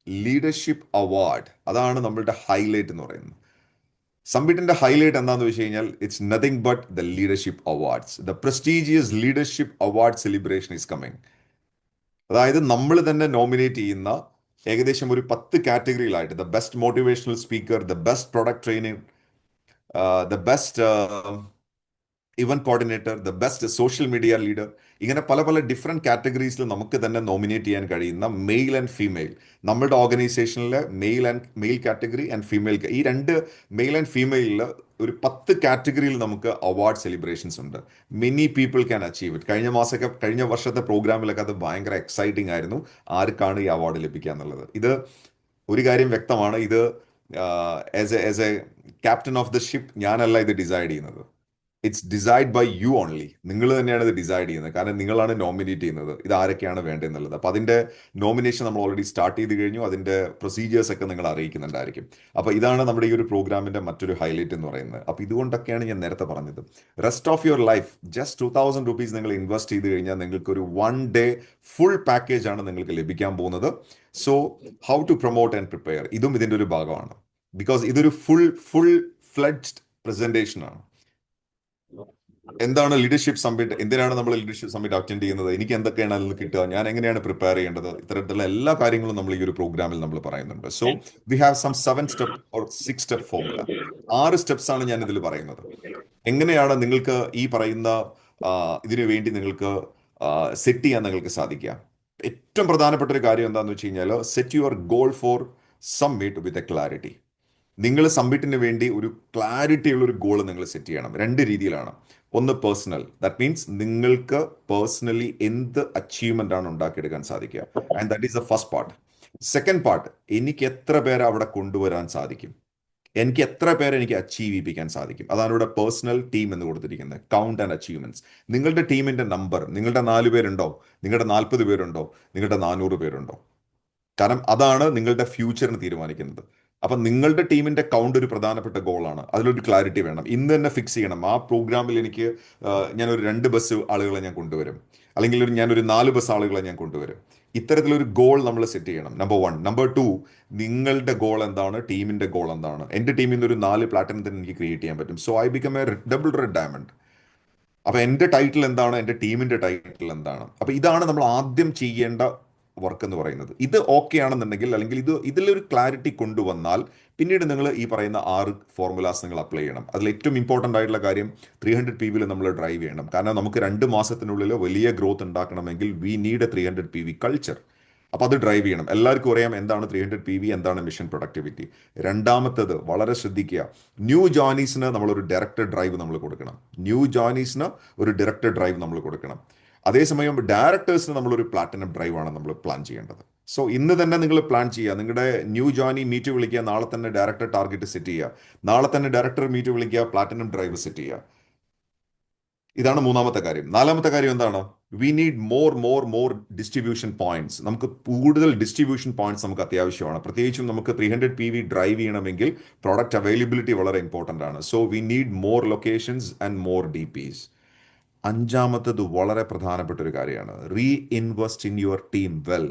ലീഡർഷിപ്പ് അവാർഡ്, അതാണ് നമ്മളുടെ ഹൈലൈറ്റ് എന്ന് പറയുന്നത്. സമ്മിറ്റിന്റെ ഹൈലൈറ്റ് എന്താണെന്ന് വെച്ച് കഴിഞ്ഞാൽ it's nothing but the leadership awards. The prestigious leadership award celebration is coming. അതായത് നമ്മൾ തന്നെ നോമിനേറ്റ് ചെയ്യുന്ന ഏകദേശം ഒരു 10 കാറ്റഗറിയിലായിട്ട് the best motivational speaker, the best product trainer, the best event coordinator, the best social media leader, ഇങ്ങനെ പല different കാറ്റഗറീസിൽ നമുക്ക് തന്നെ നോമിനേറ്റ് ചെയ്യാൻ കഴിയുന്ന മെയിൽ ആൻഡ് ഫീമെയിൽ, നമ്മുടെ ഓർഗനൈസേഷനിലെ മെയിൽ കാറ്റഗറി ആൻഡ് ഫീമെയിൽ, ഈ 2 മെയിൽ ആൻഡ് ഫീമെയിലിൽ ഒരു 10 കാറ്റഗറിയിൽ നമുക്ക് അവാർഡ് സെലിബ്രേഷൻസ് ഉണ്ട്. Many people can achieve it. കഴിഞ്ഞ വർഷത്തെ പ്രോഗ്രാമിലൊക്കെ അത് ഭയങ്കര എക്സൈറ്റിംഗ് ആയിരുന്നു, ആർക്കാണ് ഈ അവാർഡ് ലഭിക്കുക എന്നുള്ളത്. ഇത് ഒരു കാര്യം വ്യക്തമാണ്, ഇത് as a captain of the ship ഞാനല്ല ഇത് ഡിസൈഡ് ചെയ്യുന്നത്. It's decide by you only. നിങ്ങൾ തന്നെയാണ് ഇത് ഡിസൈഡ് ചെയ്യുന്നത്. കാരണം നിങ്ങളാണ് നോമിനേറ്റ് ചെയ്യുന്നത് ഇത് ആരൊക്കെയാണ് വേണ്ടതെന്നുള്ളത്. അപ്പോൾ അതിൻ്റെ നോമിനേഷൻ നമ്മൾ ഓൾറെഡി സ്റ്റാർട്ട് ചെയ്ത് കഴിഞ്ഞു. അതിൻ്റെ പ്രൊസീജിയേഴ്സ് ഒക്കെ നിങ്ങൾ അറിയിക്കുന്നുണ്ടായിരിക്കും. അപ്പോൾ ഇതാണ് നമ്മുടെ ഈ ഒരു പ്രോഗ്രാമിൻ്റെ മറ്റൊരു ഹൈലൈറ്റ് എന്ന് പറയുന്നത്. അപ്പോൾ ഇതുകൊണ്ടൊക്കെയാണ് ഞാൻ നേരത്തെ പറഞ്ഞത്, rest of your life just 2000 rupees നിങ്ങൾ ഇൻവെസ്റ്റ് ചെയ്ത് കഴിഞ്ഞാൽ നിങ്ങൾക്കൊരു 1 day ഫുൾ പാക്കേജ് ആണ് നിങ്ങൾക്ക് ലഭിക്കാൻ പോകുന്നത്. So how to promote and prepare, ഇതും ഇതിൻ്റെ ഒരു ഭാഗമാണ്. ബിക്കോസ് ഇതൊരു ഫുൾ ഫ്ലെഡ്ജ്ഡ് പ്രസന്റേഷൻ ആണ്. എന്താണ് ലീഡർഷിപ്പ് സമ്മിറ്റ്, എന്തിനാണ് നമ്മൾ ലീഡർഷിപ്പ് സമ്മിറ്റ് അറ്റൻഡ് ചെയ്യുന്നത്, എനിക്ക് എന്തൊക്കെയാണ് അതിൽ കിട്ടുക, ഞാൻ എങ്ങനെയാണ് പ്രിപ്പയർ ചെയ്യേണ്ടത്, ഇത്തരത്തിലുള്ള എല്ലാ കാര്യങ്ങളും നമ്മൾ ഈ ഒരു പ്രോഗ്രാമിൽ നമ്മൾ പറയുന്നുണ്ട്. So we have some 7 step or 6 step formula. 6 steps ആണ് ഞാൻ ഇതിൽ പറയുന്നത്. എങ്ങനെയാണ് നിങ്ങൾക്ക് ഈ പറയുന്ന ഇതിനു വേണ്ടി നിങ്ങൾക്ക് സെറ്റ് ചെയ്യാൻ നിങ്ങൾക്ക് സാധിക്കുക. ഏറ്റവും പ്രധാനപ്പെട്ട ഒരു കാര്യം എന്താണെന്ന് വെച്ച് കഴിഞ്ഞാൽ, set your goal for summit with a clarity. നിങ്ങൾ സമ്മിറ്റിന് വേണ്ടി ഒരു ക്ലാരിറ്റി ഉള്ള ഒരു ഗോൾ നിങ്ങൾ സെറ്റ് ചെയ്യണം. 2 രീതിയിലാണ്. ഒന്ന് പേഴ്സണൽ, ദാറ്റ് മീൻസ് നിങ്ങൾക്ക് പേഴ്സണലി എന്ത് അച്ചീവ്മെന്റ് ആണ് ഉണ്ടാക്കിയെടുക്കാൻ സാധിക്കുക, and that is the first part. Second part, എനിക്ക് എത്ര പേരെ അവിടെ കൊണ്ടുവരാൻ സാധിക്കും, എനിക്ക് എത്ര പേരെ എനിക്ക് അച്ചീവ് ചെയ്യിപ്പിക്കാൻ സാധിക്കും. അതാണ് ഇവിടെ പേഴ്സണൽ ടീം എന്ന് കൊടുത്തിരിക്കുന്നത്. Count and achievements. നിങ്ങളുടെ ടീമിന്റെ നമ്പർ, നിങ്ങളുടെ 4 പേരുണ്ടോ, നിങ്ങളുടെ 40 പേരുണ്ടോ, നിങ്ങളുടെ 400 പേരുണ്ടോ? കാരണം അതാണ് നിങ്ങളുടെ ഫ്യൂച്ചറിന് തീരുമാനിക്കുന്നത്. അപ്പം നിങ്ങളുടെ ടീമിന്റെ കൗണ്ട് ഒരു പ്രധാനപ്പെട്ട ഗോളാണ്. അതിലൊരു ക്ലാരിറ്റി വേണം. ഇന്ന് തന്നെ ഫിക്സ് ചെയ്യണം. ആ പ്രോഗ്രാമിൽ എനിക്ക് ഞാനൊരു 2 ബസ് ആളുകളെ ഞാൻ കൊണ്ടുവരും, അല്ലെങ്കിൽ ഞാനൊരു 4 ബസ് ആളുകളെ ഞാൻ കൊണ്ടുവരും. ഇത്തരത്തിലൊരു ഗോൾ നമ്മൾ സെറ്റ് ചെയ്യണം. നമ്പർ 1. നമ്പർ 2, നിങ്ങളുടെ ഗോൾ എന്താണ്, ടീമിന്റെ ഗോൾ എന്താണ്. എൻ്റെ ടീമിൽ നിന്ന് ഒരു 4 പ്ലാറ്റിനം തന്നെ എനിക്ക് ക്രിയേറ്റ് ചെയ്യാൻ പറ്റും. So I become A double red diamond. അപ്പൊ എൻ്റെ ടൈറ്റിൽ എന്താണ്, എൻ്റെ ടീമിന്റെ ടൈറ്റിൽ എന്താണ്. അപ്പൊ ഇതാണ് നമ്മൾ ആദ്യം ചെയ്യേണ്ട വർക്ക് എന്ന് പറയുന്നത്. ഇത് ഓക്കെ ആണെന്നുണ്ടെങ്കിൽ, അല്ലെങ്കിൽ ഇതിലൊരു ക്ലാരിറ്റി കൊണ്ടുവന്നാൽ പിന്നീട് നിങ്ങൾ ഈ പറയുന്ന 6 ഫോർമുലാസ് നിങ്ങൾ അപ്ലൈ ചെയ്യണം. അതിൽ ഏറ്റവും ഇമ്പോർട്ടൻ്റ് ആയിട്ടുള്ള കാര്യം 300 PV നമ്മൾ ഡ്രൈവ് ചെയ്യണം. കാരണം നമുക്ക് 2 മാസത്തിനുള്ളിൽ വലിയ ഗ്രോത്ത് ഉണ്ടാക്കണമെങ്കിൽ V need A 300 PV culture. അപ്പോൾ അത് ഡ്രൈവ് ചെയ്യണം. എല്ലാവർക്കും അറിയാം എന്താണ് 300 PV, എന്താണ് മിഷൻ പ്രൊഡക്ടിവിറ്റി. രണ്ടാമത്തത് വളരെ ശ്രദ്ധിക്കുക, ന്യൂ ജോയിനീസിന് നമ്മളൊരു ഡയറക്റ്റ് ഡ്രൈവ് നമ്മൾ കൊടുക്കണം. ന്യൂ ജോയിനീസിന് ഒരു ഡയറക്റ്റ് ഡ്രൈവ് നമ്മൾ കൊടുക്കണം. അതേസമയം ഡയറക്ടേഴ്സിന് നമ്മളൊരു പ്ലാറ്റിനം ഡ്രൈവ് ആണ് നമ്മൾ പ്ലാൻ ചെയ്യേണ്ടത്. സോ ഇന്ന് തന്നെ നിങ്ങൾ പ്ലാൻ ചെയ്യുക. നിങ്ങളുടെ ന്യൂ ജോയിനി മീറ്റ് വിളിക്കുക, നാളെ തന്നെ ഡയറക്ടർ ടാർഗറ്റ് സെറ്റ് ചെയ്യുക, നാളെ തന്നെ ഡയറക്ടർ മീറ്റ് വിളിക്കുക, പ്ലാറ്റിനം ഡ്രൈവ് സെറ്റ് ചെയ്യുക. ഇതാണ് മൂന്നാമത്തെ കാര്യം. നാലാമത്തെ കാര്യം എന്താണ്? We need more distribution points. നമുക്ക് കൂടുതൽ ഡിസ്ട്രിബ്യൂഷൻ പോയിന്റ്സ് നമുക്ക് അത്യാവശ്യമാണ്. പ്രത്യേകിച്ചും നമുക്ക് 300 PV ഡ്രൈവ് ചെയ്യണമെങ്കിൽ പ്രോഡക്റ്റ് അവൈലബിലിറ്റി വളരെ ഇമ്പോർട്ടൻ്റ് ആണ്. So we need more locations and more DPs. അഞ്ചാമത്തത് വളരെ പ്രധാനപ്പെട്ട ഒരു കാര്യമാണ്, reinvest in your team well.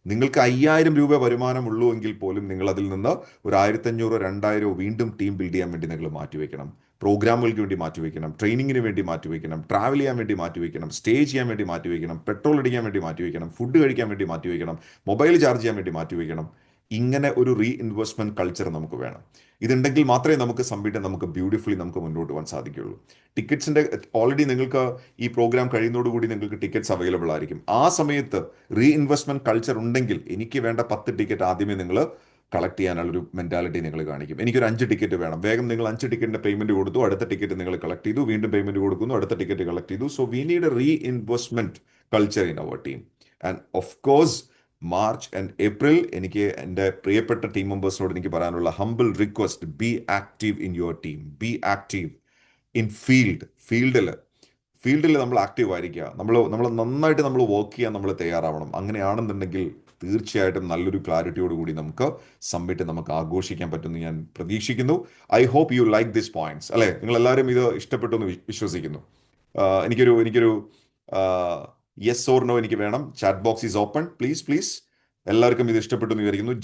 നിങ്ങൾക്ക് 5000 രൂപ വരുമാനമുള്ളൂ എങ്കിൽ പോലും നിങ്ങൾ അതിൽ നിന്ന് ഒരു 1500 2000 വീണ്ടും ടീം ബിൽഡ് ചെയ്യാൻ വേണ്ടി നിങ്ങൾ മാറ്റിവെക്കണം. പ്രോഗ്രാമുകൾക്ക് വേണ്ടി മാറ്റിവെക്കണം, ട്രെയിനിങ്ങിന് വേണ്ടി മാറ്റിവെക്കണം, ട്രാവൽ ചെയ്യാൻ വേണ്ടി മാറ്റിവെക്കണം, സ്റ്റേ ചെയ്യാൻ വേണ്ടി മാറ്റിവെക്കണം, പെട്രോൾ അടിക്കാൻ വേണ്ടി മാറ്റിവെക്കണം, ഫുഡ് കഴിക്കാൻ വേണ്ടി മാറ്റിവെക്കണം, മൊബൈൽ ചാർജ് ചെയ്യാൻ വേണ്ടി മാറ്റിവെക്കണം. ഇങ്ങനെ ഒരു റീഇൻവെസ്റ്റ്മെന്റ് കൾച്ചർ നമുക്ക് വേണം. ഇതുണ്ടെങ്കിൽ മാത്രമേ നമുക്ക് ബ്യൂട്ടിഫുള്ളി നമുക്ക് മുന്നോട്ട് പോകാൻ സാധിക്കുകയുള്ളൂ. ടിക്കറ്റ്സിന്റെ ഓൾറെഡി നിങ്ങൾക്ക് ഈ പ്രോഗ്രാം കഴിയുന്നതോടുകൂടി നിങ്ങൾക്ക് ടിക്കറ്റ്സ് അവൈലബിൾ ആയിരിക്കും. ആ സമയത്ത് റീഇൻവെസ്റ്റ്മെന്റ് കൾച്ചർ ഉണ്ടെങ്കിൽ എനിക്ക് വേണ്ട 10 ടിക്കറ്റ് ആദ്യമേ നിങ്ങൾ കളക്ട് ചെയ്യാനുള്ളൊരു മെന്റാലിറ്റി നിങ്ങൾ കാണിക്കും. എനിക്കൊരു 5 ടിക്കറ്റ് വേണം. വേഗം നിങ്ങൾ 5 ടിക്കറ്റിന്റെ പേയ്മെന്റ് കൊടുത്തു, അടുത്ത ടിക്കറ്റ് നിങ്ങൾ കളക്ട് ചെയ്തു, വീണ്ടും പേയ്മെന്റ് കൊടുക്കുന്നു, അടുത്ത ടിക്കറ്റ് കളക്ട് ചെയ്തു. So we need a reinvestment culture in our team. And of course March and April എനിക്ക് എൻ്റെ പ്രിയപ്പെട്ട ടീം മെമ്പേഴ്സിനോട് എനിക്ക് പറയാനുള്ള humble request, be active in your team, be active in ഫീൽഡിൽ നമ്മൾ ആക്റ്റീവ് ആയിരിക്കുക. നമ്മൾ നന്നായിട്ട് നമ്മൾ വർക്ക് ചെയ്യാൻ നമ്മൾ തയ്യാറാവണം. അങ്ങനെയാണെന്നുണ്ടെങ്കിൽ തീർച്ചയായിട്ടും നല്ലൊരു ക്ലാരിറ്റിയോട് കൂടി നമുക്ക് സബ്മിറ്റ് നമുക്ക് ആഘോഷിക്കാൻ പറ്റുമെന്ന് ഞാൻ പ്രതീക്ഷിക്കുന്നു. I hope you like this points. അല്ലേ, നിങ്ങൾ എല്ലാവരും ഇത് ഇഷ്ടപ്പെട്ടു എന്ന് വിശ്വസിക്കുന്നു. എനിക്കൊരു യെസ് ഓർ നോ എനിക്ക് വേണം. Chat box is open. Please എല്ലാവർക്കും ഇത് ഇഷ്ടപ്പെട്ടു എന്ന് വിചാരിക്കുന്നു.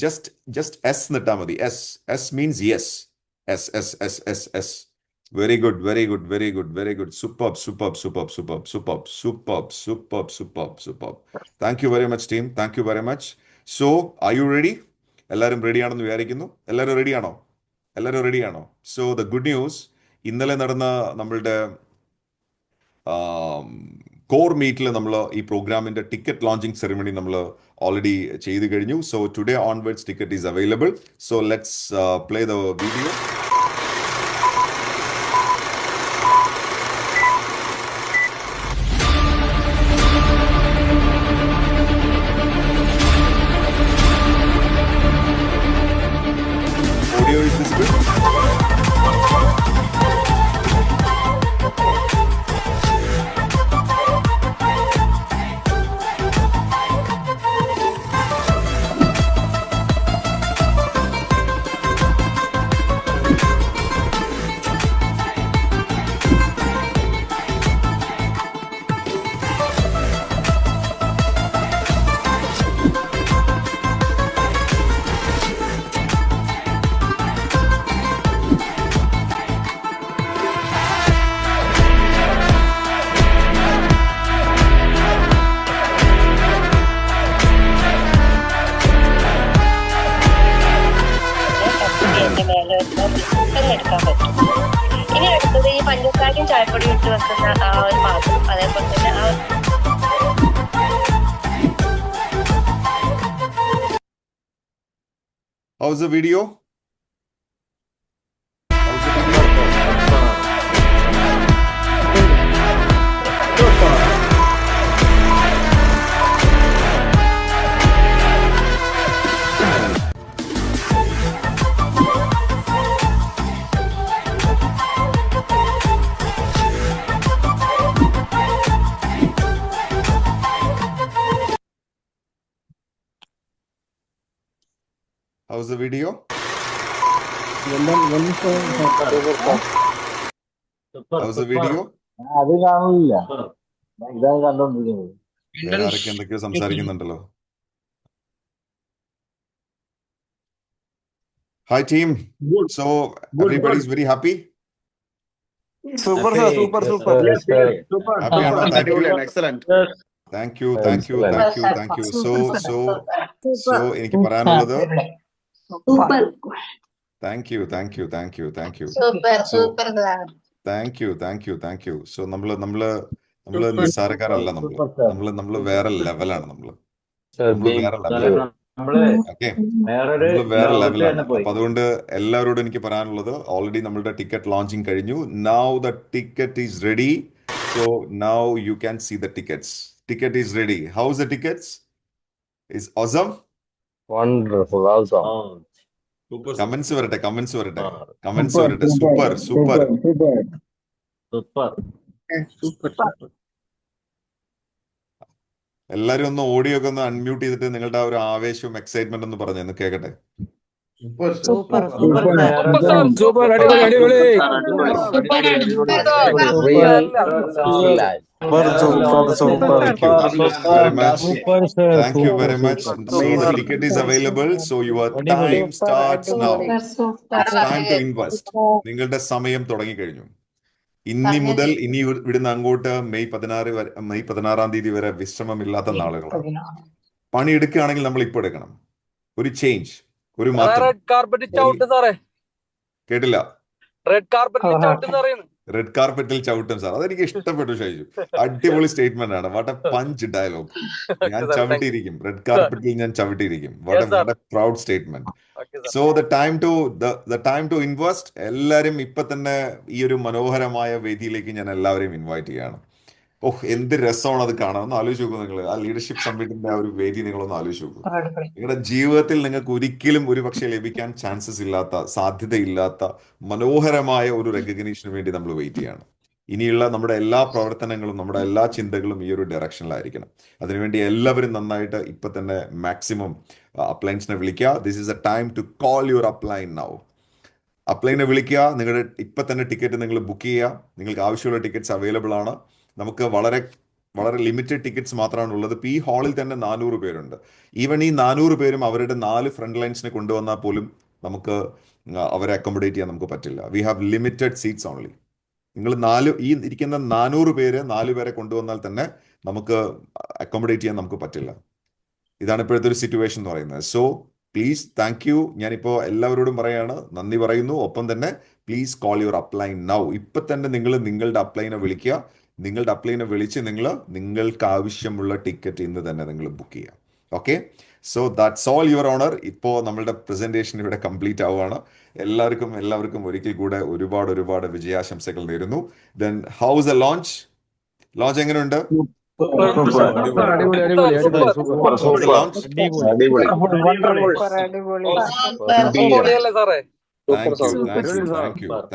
ജസ്റ്റ് എസ് നിട്ടാൽ മതി. S means yes. S. Very good. Superb. Thank you very much team. Thank you very much. So R you ready? എല്ലാവരും റെഡിയാണെന്ന് വിചാരിക്കുന്നു. എല്ലാവരും റെഡിയാണോ? സോ ദ ഗുഡ് ന്യൂസ്, ഇന്നലെ നടന്ന നമ്മളുടെ കോർ മീറ്റിൽ നമ്മൾ ഈ പ്രോഗ്രാമിന്റെ ടിക്കറ്റ് ലോഞ്ചിങ് സെറിമണി നമ്മൾ ഓൾറെഡി ചെയ്തു കഴിഞ്ഞു. So today onwards ticket is available. So let's play the video. Audio is visible. എടുക്കാൻ പറ്റും. ഇനി അടുത്തത് ഈ പഞ്ചസാരയും ചായപ്പൊടി ഇട്ട് വെക്കുന്ന ആ ഒരു പാത്രം, അതേപോലെ തന്നെ How's the video? How's the video? How's the video? അത് കാണില്ല, ഇതാണ് കണ്ടോണ്ടിരിക്കുന്നത്. വേറെ ആരൊക്കെ എന്തൊക്കെയോ സംസാരിക്കുന്നുണ്ടല്ലോ. Hi team. So everybody's very happy. Super, sir. Super, super. Yes, sir. Happy ആണോ? Thank you. Excellent. Thank you. Thank you. Thank you. Thank you. So എനിക്ക് പറയാനുള്ളത് super thank you. Thank you. Thank you. Thank you. Super So super sir. thank you. Thank you. Thank you. So നമ്മള് നിസ്സാരക്കാരല്ല. നമ്മള് വേറെ ലെവലാണ്. നമ്മള് വേറെ ലെവലാണ്. Okay, നമ്മള് വേറെ ലെവലാണ്. അപ്പൊ അതുകൊണ്ട് എല്ലാവരോടും എനിക്ക് പറയാനുള്ളത്, ഓൾറെഡി നമ്മളുടെ ടിക്കറ്റ് ലോഞ്ചിങ് കഴിഞ്ഞു. Now the ticket is ready. So now you can see the tickets. Ticket is ready. How's the tickets? Is awesome. Wonderful, awesome. Comments വരട്ടെ. Super super. എല്ലാരും ഒന്ന് ഓഡിയോ ഒക്കെ ഒന്ന് അൺമ്യൂട്ട് ചെയ്തിട്ട് നിങ്ങളുടെ ആ ഒരു ആവേശവും എക്സൈറ്റ്മെന്റ് ഒന്ന് പറഞ്ഞു കേക്കട്ടെ. സൂപ്പർ Super, അടിപൊളി. Thank you very much. Thank you very much. So the ticket is available. So your time starts now. It's time to invest. നിങ്ങളുടെ സമയം തുടങ്ങി കഴിഞ്ഞു. ഇനി മുതൽ ഇവിടുന്ന് അങ്ങോട്ട് മെയ് 16 തീയതി വരെ വിശ്രമമില്ലാത്ത നാളുകളാണ്. പണിയെടുക്കുകയാണെങ്കിൽ നമ്മൾ ഇപ്പൊ എടുക്കണം. ഒരു ചേഞ്ച്, ഒരു മാറ്റം. കേട്ടില്ല? റെഡ് കാർപ്പറ്റിൽ ചവിട്ടും സാർ. അതെനിക്ക് ഇഷ്ടപ്പെട്ടു ഷൈജു. അടിപൊളി സ്റ്റേറ്റ്മെന്റ് ആണ്. What a punch dialogue. ഞാൻ ചവിട്ടിയിരിക്കും, റെഡ് കാർപ്പറ്റിൽ ഞാൻ ചവിട്ടിയിരിക്കും. What a proud statement. So the time to invest. എല്ലാരും ഇപ്പൊ തന്നെ ഈ ഒരു മനോഹരമായ വേദിയിലേക്ക് ഞാൻ എല്ലാവരെയും ഇൻവൈറ്റ് ചെയ്യാണ്. എന്ത് രസമാണ് അത് കാണാൻ. ഒന്ന് ആലോചിച്ച് നോക്കൂ നിങ്ങൾ. ആ ലീഡർഷിപ്പ് സമ്മിറ്റിന്റെ ആ ഒരു വേദി നിങ്ങളൊന്ന് ആലോചിച്ച് നോക്കൂ. നിങ്ങളുടെ ജീവിതത്തിൽ നിങ്ങൾക്ക് ഒരിക്കലും ഒരു പക്ഷേ ലഭിക്കാൻ ചാൻസസ് ഇല്ലാത്ത, സാധ്യതയില്ലാത്ത മനോഹരമായ ഒരു റെക്കഗ്നീഷന് വേണ്ടി നമ്മൾ വെയിറ്റ് ചെയ്യാണ്. ഇനിയുള്ള നമ്മുടെ എല്ലാ പ്രവർത്തനങ്ങളും, നമ്മുടെ എല്ലാ ചിന്തകളും ഈ ഒരു ഡയറക്ഷനിലായിരിക്കണം. അതിനുവേണ്ടി എല്ലാവരും നന്നായിട്ട് ഇപ്പൊ തന്നെ മാക്സിമം അപ്ലൈൻസിനെ വിളിക്കുക. This is a time to call your upline now. അപ്ലൈനെ വിളിക്കുക. നിങ്ങളുടെ ഇപ്പൊ തന്നെ ടിക്കറ്റ് നിങ്ങൾ ബുക്ക് ചെയ്യുക. നിങ്ങൾക്ക് ആവശ്യമുള്ള ടിക്കറ്റ്സ് അവൈലബിൾ ആണ്. നമുക്ക് വളരെ വളരെ ലിമിറ്റഡ് ടിക്കറ്റ്സ് മാത്രമാണ് ഉള്ളത്. ഇപ്പൊ ഈ ഹാളിൽ തന്നെ 400 പേരുണ്ട്. ഈവൻ ഈ 400 പേരും അവരുടെ 4 ഫ്രണ്ട് ലൈൻസിനെ കൊണ്ടുവന്നാൽ പോലും നമുക്ക് അവരെ അക്കോമഡേറ്റ് ചെയ്യാൻ നമുക്ക് പറ്റില്ല. We have limited seats only. നിങ്ങൾ ഈ ഇരിക്കുന്ന 400 പേര് 4 പേരെ കൊണ്ടുവന്നാൽ തന്നെ നമുക്ക് അക്കോമഡേറ്റ് ചെയ്യാൻ നമുക്ക് പറ്റില്ല. ഇതാണ് ഇപ്പോഴത്തെ ഒരു സിറ്റുവേഷൻ എന്ന് പറയുന്നത്. So please, thank you. ഞാനിപ്പോൾ എല്ലാവരോടും പറയാണ്, നന്ദി പറയുന്നു. ഒപ്പം തന്നെ please call your upline now. ഇപ്പൊ തന്നെ നിങ്ങൾ നിങ്ങളുടെ അപ്ലൈനെ വിളിക്കുക. നിങ്ങളുടെ അപ്ലൈനെ വിളിച്ച് നിങ്ങൾക്ക് ആവശ്യമുള്ള ടിക്കറ്റ് ഇന്ന് തന്നെ നിങ്ങൾ ബുക്ക് ചെയ്യുക. Okay, so that's all your honour. ഇപ്പോൾ നമ്മളുടെ പ്രസന്റേഷൻ ഇവിടെ കംപ്ലീറ്റ് ആവുകയാണ്. എല്ലാവർക്കും ഒരിക്കൽ കൂടെ ഒരുപാട് വിജയാശംസകൾ നേരുന്നു. ദെൻ ഹൗസ് എ ലോഞ്ച് എങ്ങനെയുണ്ട്?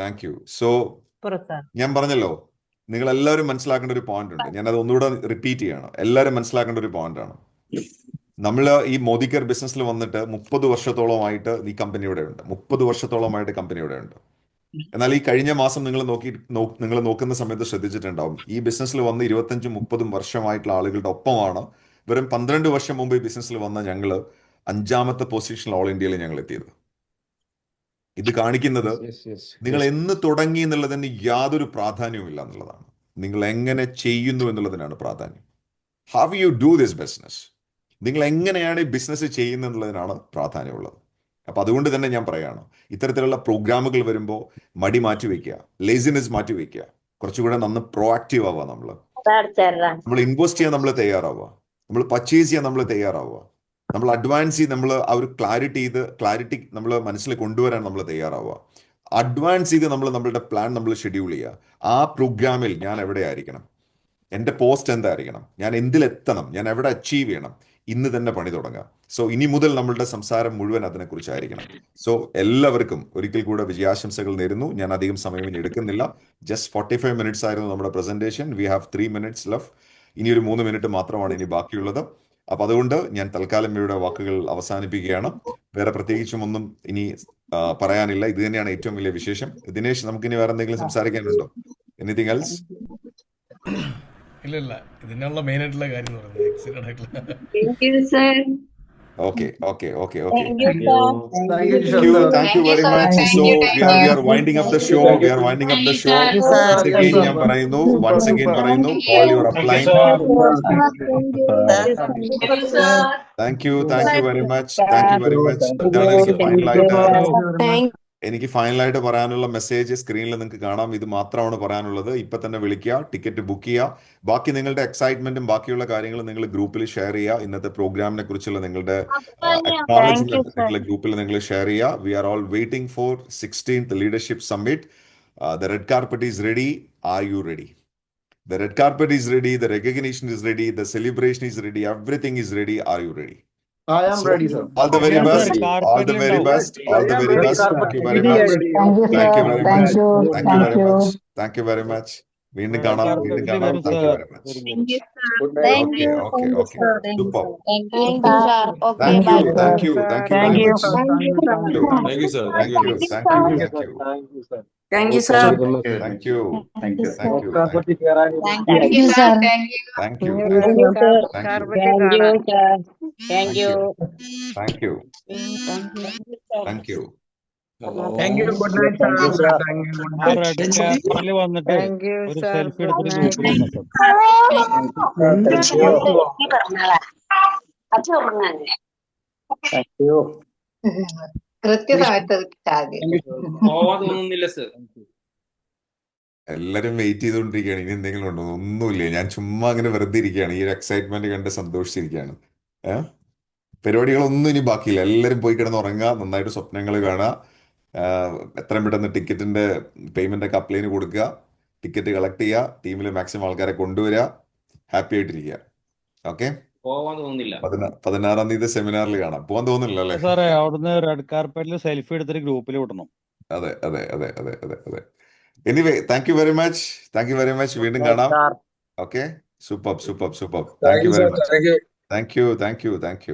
Thank you. സോ ഞാൻ പറഞ്ഞല്ലോ, നിങ്ങൾ എല്ലാവരും മനസ്സിലാക്കേണ്ട ഒരു പോയിന്റ് ഉണ്ട്. ഞാൻ അത് ഒന്നുകൂടെ റിപ്പീറ്റ് ചെയ്യണം. എല്ലാവരും മനസ്സിലാക്കേണ്ട ഒരു പോയിന്റ് ആണ്. നമ്മൾ ഈ മോദിക്കർ ബിസിനസ്സിൽ വന്നിട്ട് 30 വർഷത്തോളമായിട്ട് ഈ കമ്പനിയുടെ ഉണ്ട്. 30 വർഷത്തോളമായിട്ട് കമ്പനിയുടെ ഉണ്ട്. എന്നാൽ ഈ കഴിഞ്ഞ മാസം നിങ്ങൾ നോക്കുന്ന സമയത്ത് ശ്രദ്ധിച്ചിട്ടുണ്ടാവും, ഈ ബിസിനസ്സിൽ വന്ന് 25-30 വർഷമായിട്ടുള്ള ആളുകളുടെ ഒപ്പമാണ് വെറും 12 വർഷം മുമ്പ് ഈ ബിസിനസ്സിൽ വന്ന ഞങ്ങൾ 5ാമത്തെ പൊസിഷനിൽ ഓൾ ഇന്ത്യയിൽ ഞങ്ങൾ എത്തിയത്. ഇത് കാണിക്കുന്നത് നിങ്ങൾ എന്ന് തുടങ്ങി എന്നുള്ളതിന് യാതൊരു പ്രാധാന്യവും ഇല്ല എന്നുള്ളതാണ്. നിങ്ങൾ എങ്ങനെ ചെയ്യുന്നു എന്നുള്ളതിനാണ് പ്രാധാന്യം. How you do this business, നിങ്ങൾ എങ്ങനെയാണ് ഈ ബിസിനസ് ചെയ്യുന്നത് എന്നുള്ളതിനാണ് പ്രാധാന്യമുള്ളത്. അപ്പൊ അതുകൊണ്ട് തന്നെ ഞാൻ പറയാണ്, ഇത്തരത്തിലുള്ള പ്രോഗ്രാമുകൾ വരുമ്പോൾ മടി മാറ്റിവെക്കുക, ലേസിനെസ് മാറ്റിവെക്കുക, കുറച്ചുകൂടെ നന്ന് പ്രൊആക്റ്റീവ് ആവുക. നമ്മൾ ഇൻവെസ്റ്റ് ചെയ്യാൻ നമ്മൾ തയ്യാറാവുക, നമ്മൾ പർച്ചേസ് ചെയ്യാൻ നമ്മൾ തയ്യാറാവുക, നമ്മൾ അഡ്വാൻസ് ചെയ്ത് നമ്മൾ ആ ഒരു ക്ലാരിറ്റി നമ്മൾ മനസ്സിൽ കൊണ്ടുവരാൻ നമ്മൾ തയ്യാറാവുക. അഡ്വാൻസ് ചെയ്ത് നമ്മളുടെ പ്ലാൻ നമ്മൾ ഷെഡ്യൂൾ ചെയ്യുക. ആ പ്രോഗ്രാമിൽ ഞാൻ എവിടെ ആയിരിക്കണം, എൻ്റെ പോസ്റ്റ് എന്തായിരിക്കണം, ഞാൻ എന്തിലെത്തണം, ഞാൻ എവിടെ അച്ചീവ് ചെയ്യണം, ഇന്ന് തന്നെ പണി തുടങ്ങുക. സോ ഇനി മുതൽ നമ്മളുടെ സംസാരം മുഴുവൻ അതിനെക്കുറിച്ചായിരിക്കണം. സോ എല്ലാവർക്കും ഒരിക്കൽ കൂടെ വിജയാശംസകൾ നേരുന്നു. ഞാൻ അധികം സമയം ഇനി എടുക്കുന്നില്ല. ജസ്റ്റ് 45 മിനിറ്റ്സ് ആയിരുന്നു നമ്മുടെ presentation. We have 3 minutes left. ഇനി ഒരു 3 മിനിറ്റ് മാത്രമാണ് ഇനി ബാക്കിയുള്ളത്. അപ്പൊ അതുകൊണ്ട് ഞാൻ തൽക്കാലം ഇവിടെ വാക്കുകൾ അവസാനിപ്പിക്കുകയാണ്. വേറെ പ്രത്യേകിച്ചും ഒന്നും ഇനി പറയാനില്ല. ഇത് തന്നെയാണ് ഏറ്റവും വലിയ വിശേഷം. ദിനേശ്, നമുക്കിനി വേറെ എന്തെങ്കിലും സംസാരിക്കാനുണ്ടോ? Anything else? ഇല്ല ഇതിനുള്ള മെയിൻ ആയിട്ടുള്ള കാര്യം എന്ന് പറയുന്നത് എക്സിറ്റഡ് ആയിട്ടുള്ള Thank you, sir. Okay. Thank you, sir. Thank you very much. So we are winding up the show. Once again പറയുന്നു, call your upline. Thank you very much. ഇതാണ് എനിക്ക് ഫൈനലായിട്ട് പറയാനുള്ള മെസ്സേജ് സ്ക്രീനിൽ നിങ്ങൾക്ക് കാണാം. ഇത് മാത്രമാണ് പറയാനുള്ളത്. ഇപ്പൊ തന്നെ വിളിക്കുക, ടിക്കറ്റ് ബുക്ക് ചെയ്യുക. ബാക്കി നിങ്ങളുടെ എക്സൈറ്റ്മെന്റും ബാക്കിയുള്ള കാര്യങ്ങളും നിങ്ങൾ ഗ്രൂപ്പിൽ ഷെയർ ചെയ്യുക. ഇന്നത്തെ പ്രോഗ്രാമിനെ കുറിച്ചുള്ള നിങ്ങളുടെ അക്നോളജ്മെന്റ് നിങ്ങളുടെ ഗ്രൂപ്പിൽ നിങ്ങൾ ഷെയർ ചെയ്യുക. We are all waiting for 16th leadership summit. The red carpet is ready. Are you ready? The red carpet is ready, the recognition is ready, the celebration is ready, everything is ready. Are you ready? I am ready, sir. All the very best. All the very best. Thank you very much. Thank you very much. വീണ്ടും കാണാം. Thank you very much. Thank you, sir. Okay. Super. Thank you, sir. Okay, Thank bye. you very much. Thank you, sir. Thank you. Thank you, sir. Thank you. Thank you, sir. Thank you. Thank you, sir. Thank you. Thank you, sir. Thank you. Good night, sir. വന്നിട്ട് ഒരു selfie എടുത്തിട്ട് ഗ്രൂപ്പിൽ എല്ലാരും wait ചെയ്തുകൊണ്ടിരിക്കുകയാണ്. ഇനി എന്തെങ്കിലും ഉണ്ടോ? ഒന്നുമില്ല. ഞാൻ ചുമ്മാ അങ്ങനെ വെറുതെ ഇരിക്കുകയാണ്. ഈ ഒരു എക്സൈറ്റ്മെന്റ് കണ്ട് സന്തോഷിച്ചിരിക്കുകയാണ്. പരിപാടികളൊന്നും ഇനി ബാക്കിയില്ല. എല്ലാവരും പോയി കിടന്ന് ഉറങ്ങുക, നന്നായിട്ട് സ്വപ്നങ്ങൾ കാണുക. എത്രയും പെട്ടെന്ന് ടിക്കറ്റിന്റെ പേയ്മെന്റ് ഒക്കെ അപ്ലൈന് കൊടുക്കുക, ടിക്കറ്റ് കളക്ട് ചെയ്യുക, ടീമിൽ മാക്സിമം ആൾക്കാരെ കൊണ്ടുവരിക, ഹാപ്പി ആയിട്ടിരിക്കുക. ഓക്കെ, 16-ാം തീയതി സെമിനാറിൽ കാണാം. പോകാൻ തോന്നുന്നില്ല അല്ലേ? സാറേ അവിടുന്ന് റെഡ് കാർപ്പറ്റിൽ സെൽഫി എടുത്തിട്ട് ഗ്രൂപ്പിൽ വിടണം. അതെ. Anyway, thank you very much. വീണ്ടും കാണാം. Okay, super. Thank you very much. Thank you.